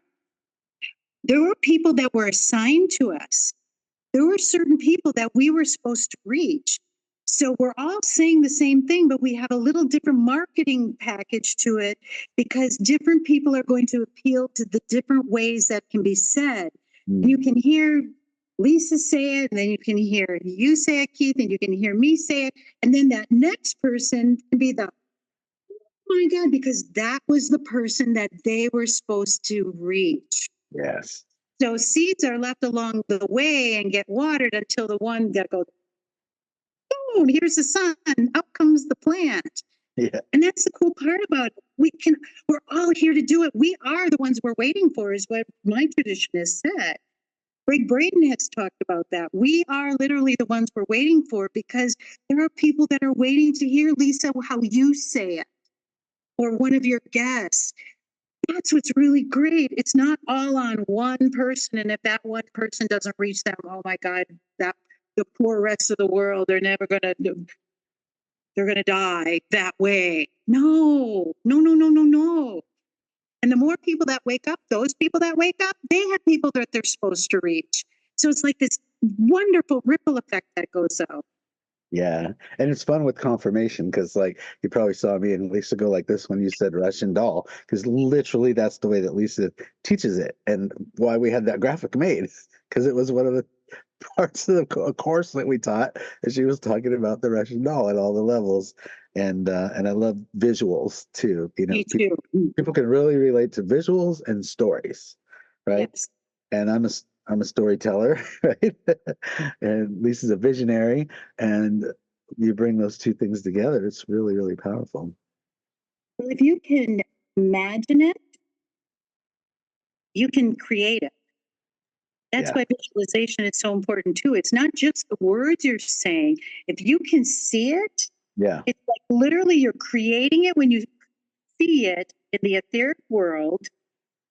there were people that were assigned to us. There were certain people that we were supposed to reach. So we're all saying the same thing, but we have a little different marketing package to it because different people are going to appeal to the different ways that can be said. You can hear Lisa say it, and then you can hear you say it, Keith, and you can hear me say it. And then that next person can be the, oh my God, because that was the person that they were supposed to reach. yes. So seeds are left along the way and get watered until the one that goes, boom, here's the sun, out comes the plant. Yeah. And that's the cool part about it. We're all here to do it. We are the ones we're waiting for, is what my tradition has said. Greg Braden has talked about that. We are literally the ones we're waiting for because there are people that are waiting to hear, Lisa, how you say it, or one of your guests. That's what's really great. It's not all on one person. And if that one person doesn't reach them, oh my God, that the poor rest of the world, they're going to die that way. No. And the more people that wake up, those people that wake up, they have people that they're supposed to reach. So it's like this wonderful ripple effect that goes out. Yeah. And it's fun with confirmation because, like, you probably saw me and Lisa go like this when you said Russian doll, because literally that's the way that Lisa teaches it, and why we had that graphic made, because it was one of the parts of the course that we taught, and she was talking about the Russian doll at all the levels, and I love visuals too. You know, Me too. people can really relate to visuals and stories, right? Yes. And I'm a storyteller, right? And Lisa's a visionary, and you bring those two things together, it's really, really powerful. Well, if you can imagine it, you can create it. That's Yeah, why visualization is so important too. It's not just the words you're saying. If you can see it, yeah, it's like literally you're creating it when you see it in the etheric world.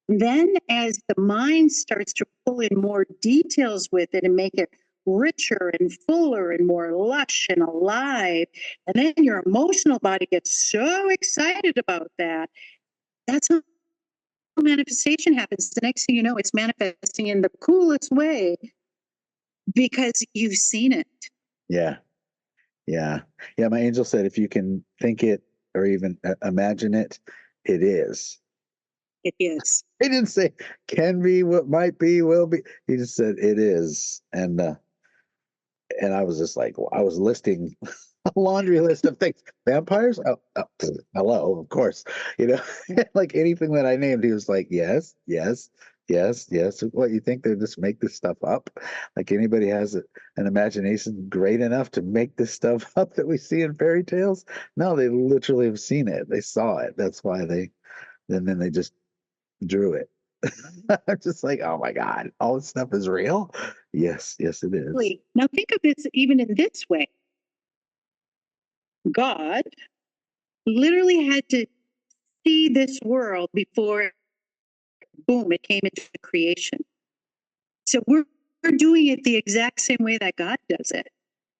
Then, as the mind starts to pull in more details with it and make it richer and fuller and more lush and alive, and then your emotional body gets so excited about that, that's how manifestation happens. The next thing you know, it's manifesting in the coolest way because you've seen it. yeah, yeah, yeah. My angel said, if you can think it or even imagine it, it is. It is. He didn't say can be, what might be, will be. He just said it is, and I was just like, well, I was listing a laundry list of things. Vampires? Hello, of course. You know, like anything that I named, he was like, yes, yes, yes, yes. What, you think they just make this stuff up? Like anybody has an imagination great enough to make this stuff up that we see in fairy tales? No, they literally have seen it. They saw it. That's why then they just drew it. I'm just like, oh my God, all this stuff is real? Yes, yes, it is. Now, think of this even in this way God literally had to see this world before, boom, it came into creation. So we're doing it the exact same way that God does it.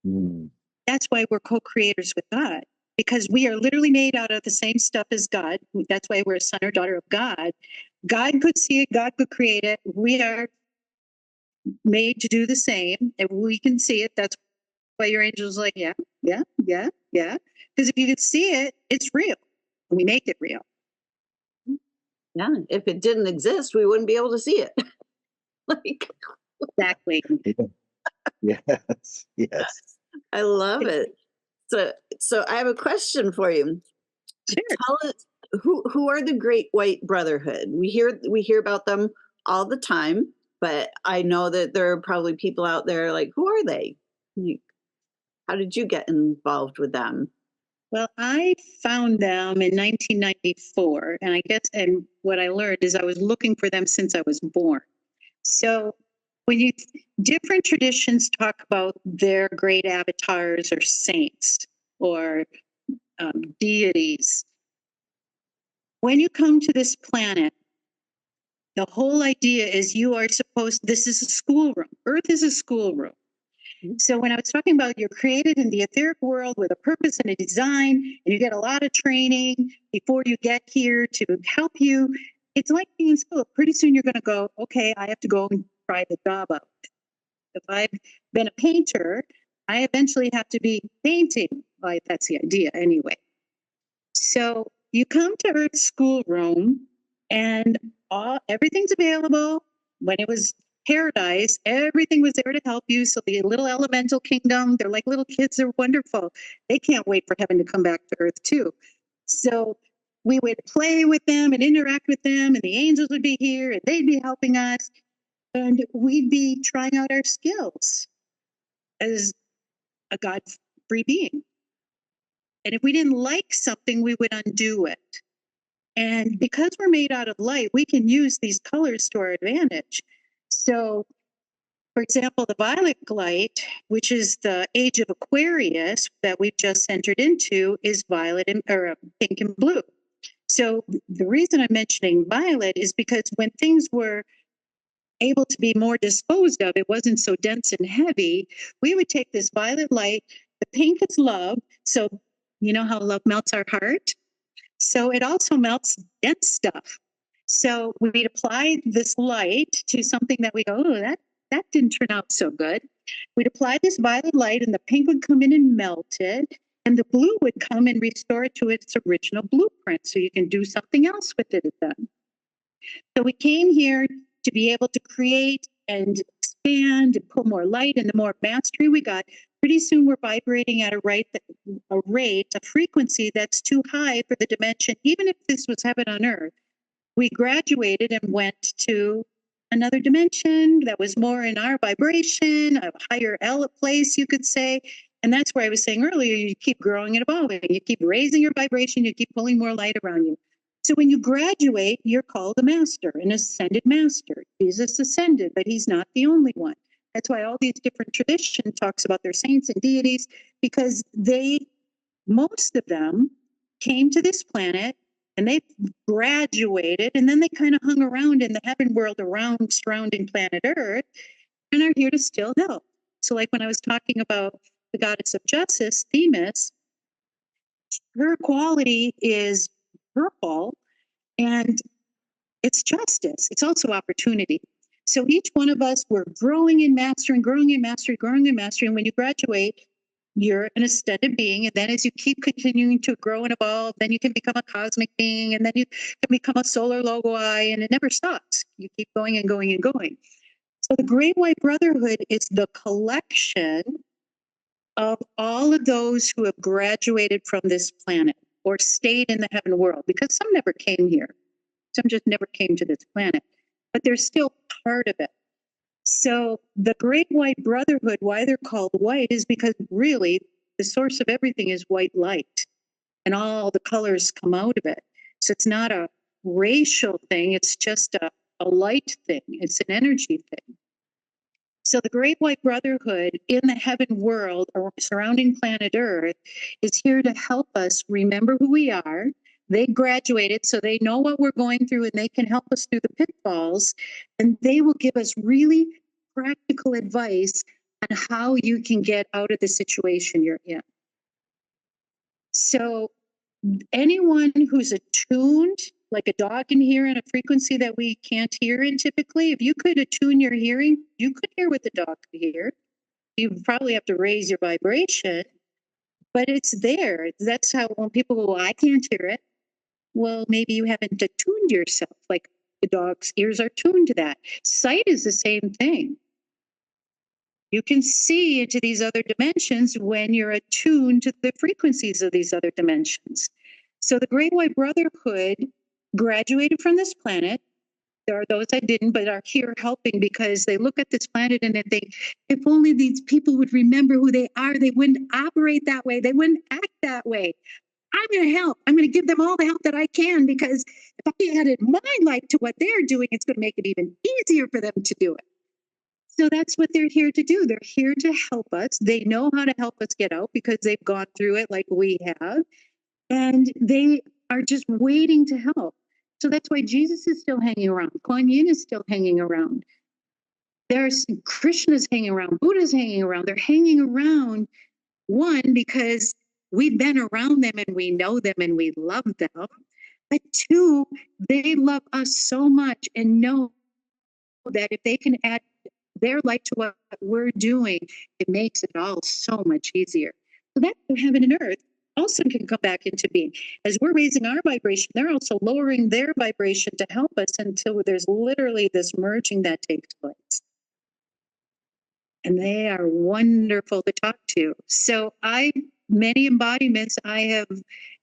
Mm. That's why we're co-creators with God, because we are literally made out of the same stuff as God. That's why we're a son or daughter of God. God could see it, God could create it. We are made to do the same, and we can see it. That's why your angel's like, yeah, yeah, yeah, yeah. Because if you could see it, it's real. We make it real. Yeah, if it didn't exist, we wouldn't be able to see it. Like, Exactly. Yeah. Yes, yes. I love it. So I have a question for you. Sure. Tell us who are the Great White Brotherhood? We hear about them all the time, but I know that there are probably people out there like, who are they? How did you get involved with them? Well, I found them in 1994, and I guess, and what I learned is I was looking for them since I was born. So when you different traditions talk about their great avatars or saints or deities, when you come to this planet, the whole idea is you are supposed. This is a schoolroom. Earth is a schoolroom. So when I was talking about you're created in the etheric world with a purpose and a design, and you get a lot of training before you get here to help you, it's like being in school. Pretty soon you're going to go, okay, I have to go and try the job out. If I've been a painter, I eventually have to be painting. Well, that's the idea anyway. So you come to Earth Schoolroom, and everything's available. When it was paradise, everything was there to help you. So the little elemental kingdom, they're like little kids. They're wonderful. They can't wait for heaven to come back to Earth too. So we would play with them and interact with them, and the angels would be here, and they'd be helping us, and we'd be trying out our skills as a God-free being. And if we didn't like something, we would undo it. And because we're made out of light, we can use these colors to our advantage. So, for example, the violet light, which is the age of Aquarius that we've just entered into, is violet or pink and blue. So the reason I'm mentioning violet is because when things were able to be more disposed of, it wasn't so dense and heavy, we would take this violet light. The pink is love. So you know how love melts our heart? So it also melts dense stuff. So we'd apply this light to something that we go, oh, that didn't turn out so good. We'd apply this violet light, and the pink would come in and melt it, and the blue would come and restore it to its original blueprint, so you can do something else with it then. So we came here to be able to create and expand and pull more light, and the more mastery we got, pretty soon we're vibrating at a rate, a frequency that's too high for the dimension. Even if this was heaven on earth, we graduated and went to another dimension that was more in our vibration, a higher place, you could say. And that's where I was saying earlier, you keep growing and evolving. You keep raising your vibration, you keep pulling more light around you. So when you graduate, you're called a master, an ascended master. Jesus ascended, but he's not the only one. That's why all these different traditions talks about their saints and deities, because most of them came to this planet and they graduated, and then they kind of hung around in the heaven world around surrounding planet Earth and are here to still help. So like when I was talking about the goddess of justice, Themis, her quality is purple, and it's justice. It's also opportunity. So each one of us, we're growing in mastery, growing in mastery, growing in mastery. And when you graduate, you're an ascended being. And then as you keep continuing to grow and evolve, then you can become a cosmic being. And then you can become a solar logoi, and it never stops. You keep going and going and going. So the Great White Brotherhood is the collection of all of those who have graduated from this planet or stayed in the heaven world, because some never came here. Some just never came to this planet, but they're still part of it. So the Great White Brotherhood, why they're called white, is because really the source of everything is white light, and all the colors come out of it. So it's not a racial thing, it's just a light thing, it's an energy thing. So the Great White Brotherhood in the heaven world or surrounding planet Earth is here to help us remember who we are. They graduated, so they know what we're going through, and they can help us through the pitfalls. And they will give us really practical advice on how you can get out of the situation you're in. So anyone who's attuned, like a dog can hear in a frequency that we can't hear in typically, if you could attune your hearing, you could hear what the dog could hear. You probably have to raise your vibration, but it's there. That's how when people go, well, I can't hear it. Well, maybe you haven't attuned yourself. Like the dog's ears are tuned to that. Sight is the same thing. You can see into these other dimensions when you're attuned to the frequencies of these other dimensions. So the Great White Brotherhood graduated from this planet. There are those that didn't, but are here helping because they look at this planet and they think, if only these people would remember who they are, they wouldn't operate that way. They wouldn't act that way. I'm going to help. I'm going to give them all the help that I can, because if I added my life to what they're doing, it's going to make it even easier for them to do it. So that's what they're here to do. They're here to help us. They know how to help us get out because they've gone through it like we have. And they are just waiting to help. So that's why Jesus is still hanging around. Kuan Yin is still hanging around. There's Krishna's hanging around. Buddha's hanging around. They're hanging around, one, because we've been around them and we know them and we love them. But two, they love us so much and know that if they can add their light to what we're doing, it makes it all so much easier. So that's why heaven and earth also can come back into being. As we're raising our vibration, they're also lowering their vibration to help us until there's literally this merging that takes place. And they are wonderful to talk to. So many embodiments, I have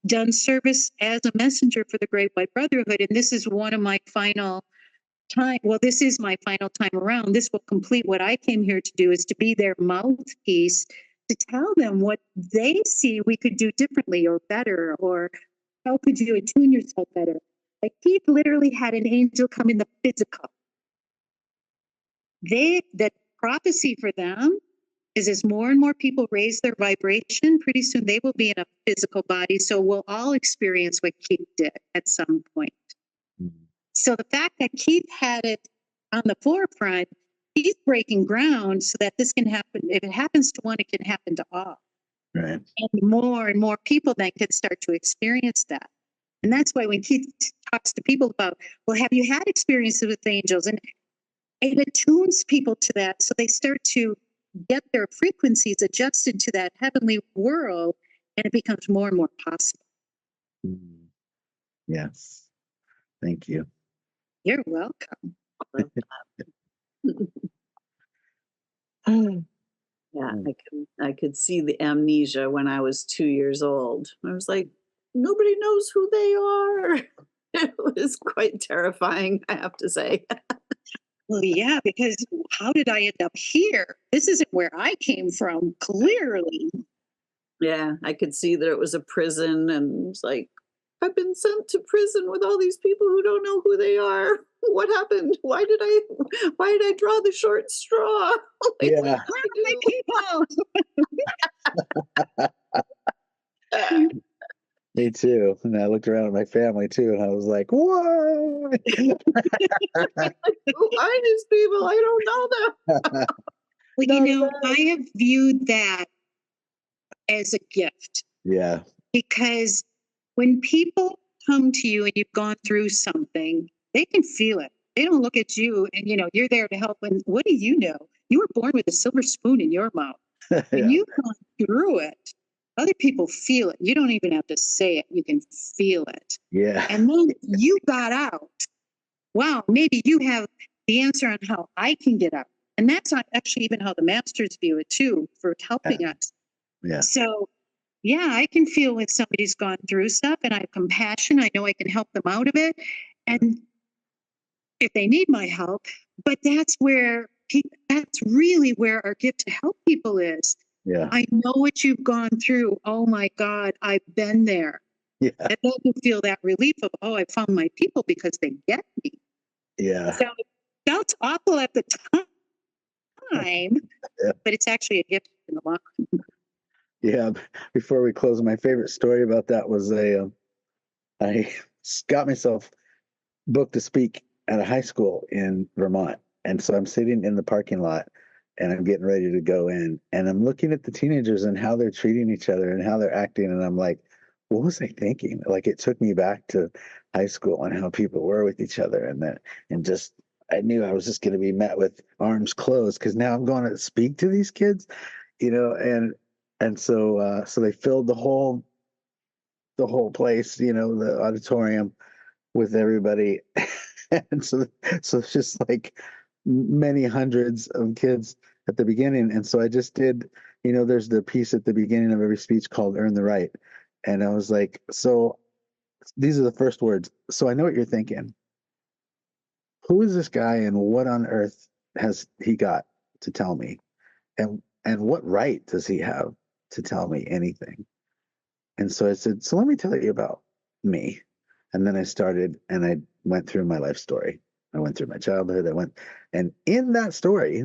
done service as a messenger for the Great White Brotherhood, and this is one of my final time. Well, this is my final time around. This will complete what I came here to do, is to be their mouthpiece, to tell them what they see we could do differently or better, or how could you attune yourself better. Like Keith literally had an angel come in the physical. The prophecy for them is as more and more people raise their vibration, pretty soon they will be in a physical body. So we'll all experience what Keith did at some point. Mm-hmm. So the fact that Keith had it on the forefront, he's breaking ground so that this can happen. If it happens to one, it can happen to all. Right. And more people then can start to experience that. And that's why when Keith talks to people about, well, have you had experiences with angels? And it attunes people to that, so they start to get their frequencies adjusted to that heavenly world, and it becomes more and more possible. Yes. Thank you. You're welcome. Yeah, I could see the amnesia when I was 2 years old. I was like, "Nobody knows who they are." It was quite terrifying, I have to say. Well, yeah, because how did I end up here? This isn't where I came from, clearly. Yeah, I could see that it was a prison and it's like, "I've been sent to prison with all these people who don't know who they are. What happened? Why did I draw the short straw? Like, what Yeah, did Where I are my do?" people? me too. And I looked around at my family too, and I was like, "Whoa!" Who are these people? I don't know them. Well, Not I have viewed that as a gift yeah, because when people come to you and you've gone through something, they can feel it. They don't look at you and you're there to help. And what do you know? You were born with a silver spoon in your mouth. When yeah, you've gone through it, other people feel it. You don't even have to say it. You can feel it. yeah, And then you got out. Wow, maybe you have the answer on how I can get out. And that's not actually even how the masters view it too, for helping us. yeah, So yeah, I can feel when somebody's gone through stuff and I have compassion. I know I can help them out of it. And if they need my help, but that's really where our gift to help people is. yeah, I know what you've gone through. Oh my God, I've been there. yeah, And then you feel that relief of, oh, I found my people because they get me. yeah, So it felt awful at the time, yeah. but it's actually a gift in the long run. Yeah. Before we close, my favorite story about that was I got myself booked to speak at a high school in Vermont. And so I'm sitting in the parking lot and I'm getting ready to go in and I'm looking at the teenagers and how they're treating each other and how they're acting. And I'm like, what was I thinking? Like it took me back to high school and how people were with each other and just I knew I was just going to be met with arms closed because now I'm going to speak to these kids, and so they filled the whole place, the auditorium with everybody. And so it's just like many hundreds of kids at the beginning. And so I just did, there's the piece at the beginning of every speech called Earn the Right. And I was like, so these are the first words. So I know what you're thinking. Who is this guy and what on earth has he got to tell me? And what right does he have to tell me anything? And so I said, so let me tell you about me. And then I started and I went through my life story. I went through my childhood. And in that story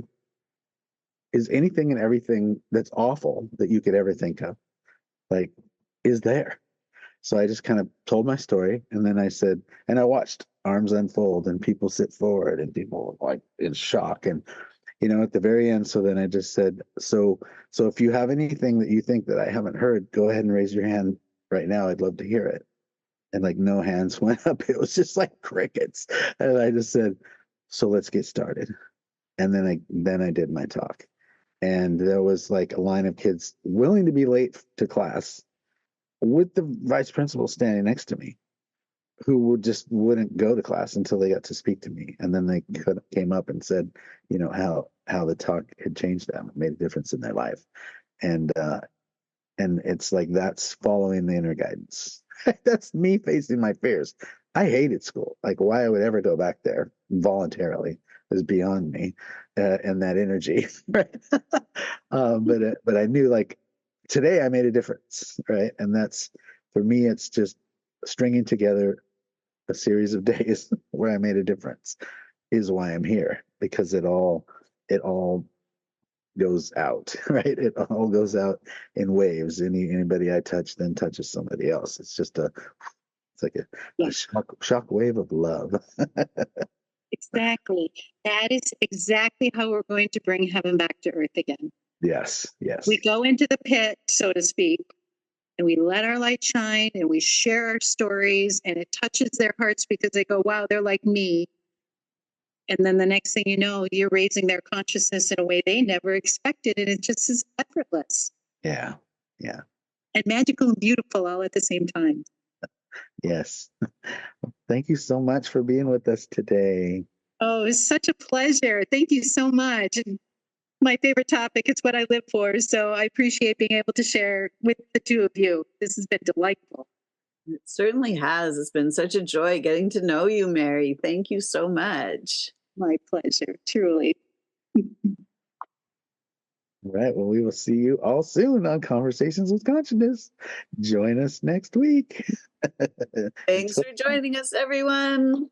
is anything and everything that's awful that you could ever think of, like, is there. So I just kind of told my story. And then I said, and I watched arms unfold and people sit forward and people like in shock. And, at the very end. So then I just said, so if you have anything that you think that I haven't heard, go ahead and raise your hand right now. I'd love to hear it. And like no hands went up. It was just like crickets. And I just said, so let's get started. And then I did my talk. And there was like a line of kids willing to be late to class with the vice principal standing next to me who wouldn't go to class until they got to speak to me. And then they came up and said, how the talk had changed them, made a difference in their life. And it's like that's following the inner guidance. That's me facing my fears. I hated school. Like why I would ever go back there voluntarily is beyond me, and that energy. Right? But I knew like today I made a difference, right? And that's for me. It's just stringing together a series of days where I made a difference is why I'm here because it all goes out, right? It all goes out in waves. Anybody I touch then touches somebody else. It's like a, Yeah, a shock wave of love. exactly. That is exactly how we're going to bring heaven back to earth again. Yes, We yes, go into the pit, so to speak, and we let our light shine and we share our stories and it touches their hearts because they go, wow, they're like me. And then the next thing you know, you're raising their consciousness in a way they never expected. And it just is effortless yeah, yeah, and magical and beautiful all at the same time. yes. Thank you so much for being with us today. Oh, it's such a pleasure. Thank you so much. my favorite topic. It's what I live for. So I appreciate being able to share with the two of you. This has been delightful. It certainly has. It's been such a joy getting to know you, Mary. Thank you so much. My pleasure, truly. All right. Well, we will see you all soon on Conversations with Consciousness. Join us next week. Thanks for joining us, everyone.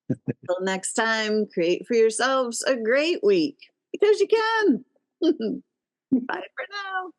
Until next time, create for yourselves a great week because you can. Bye for now.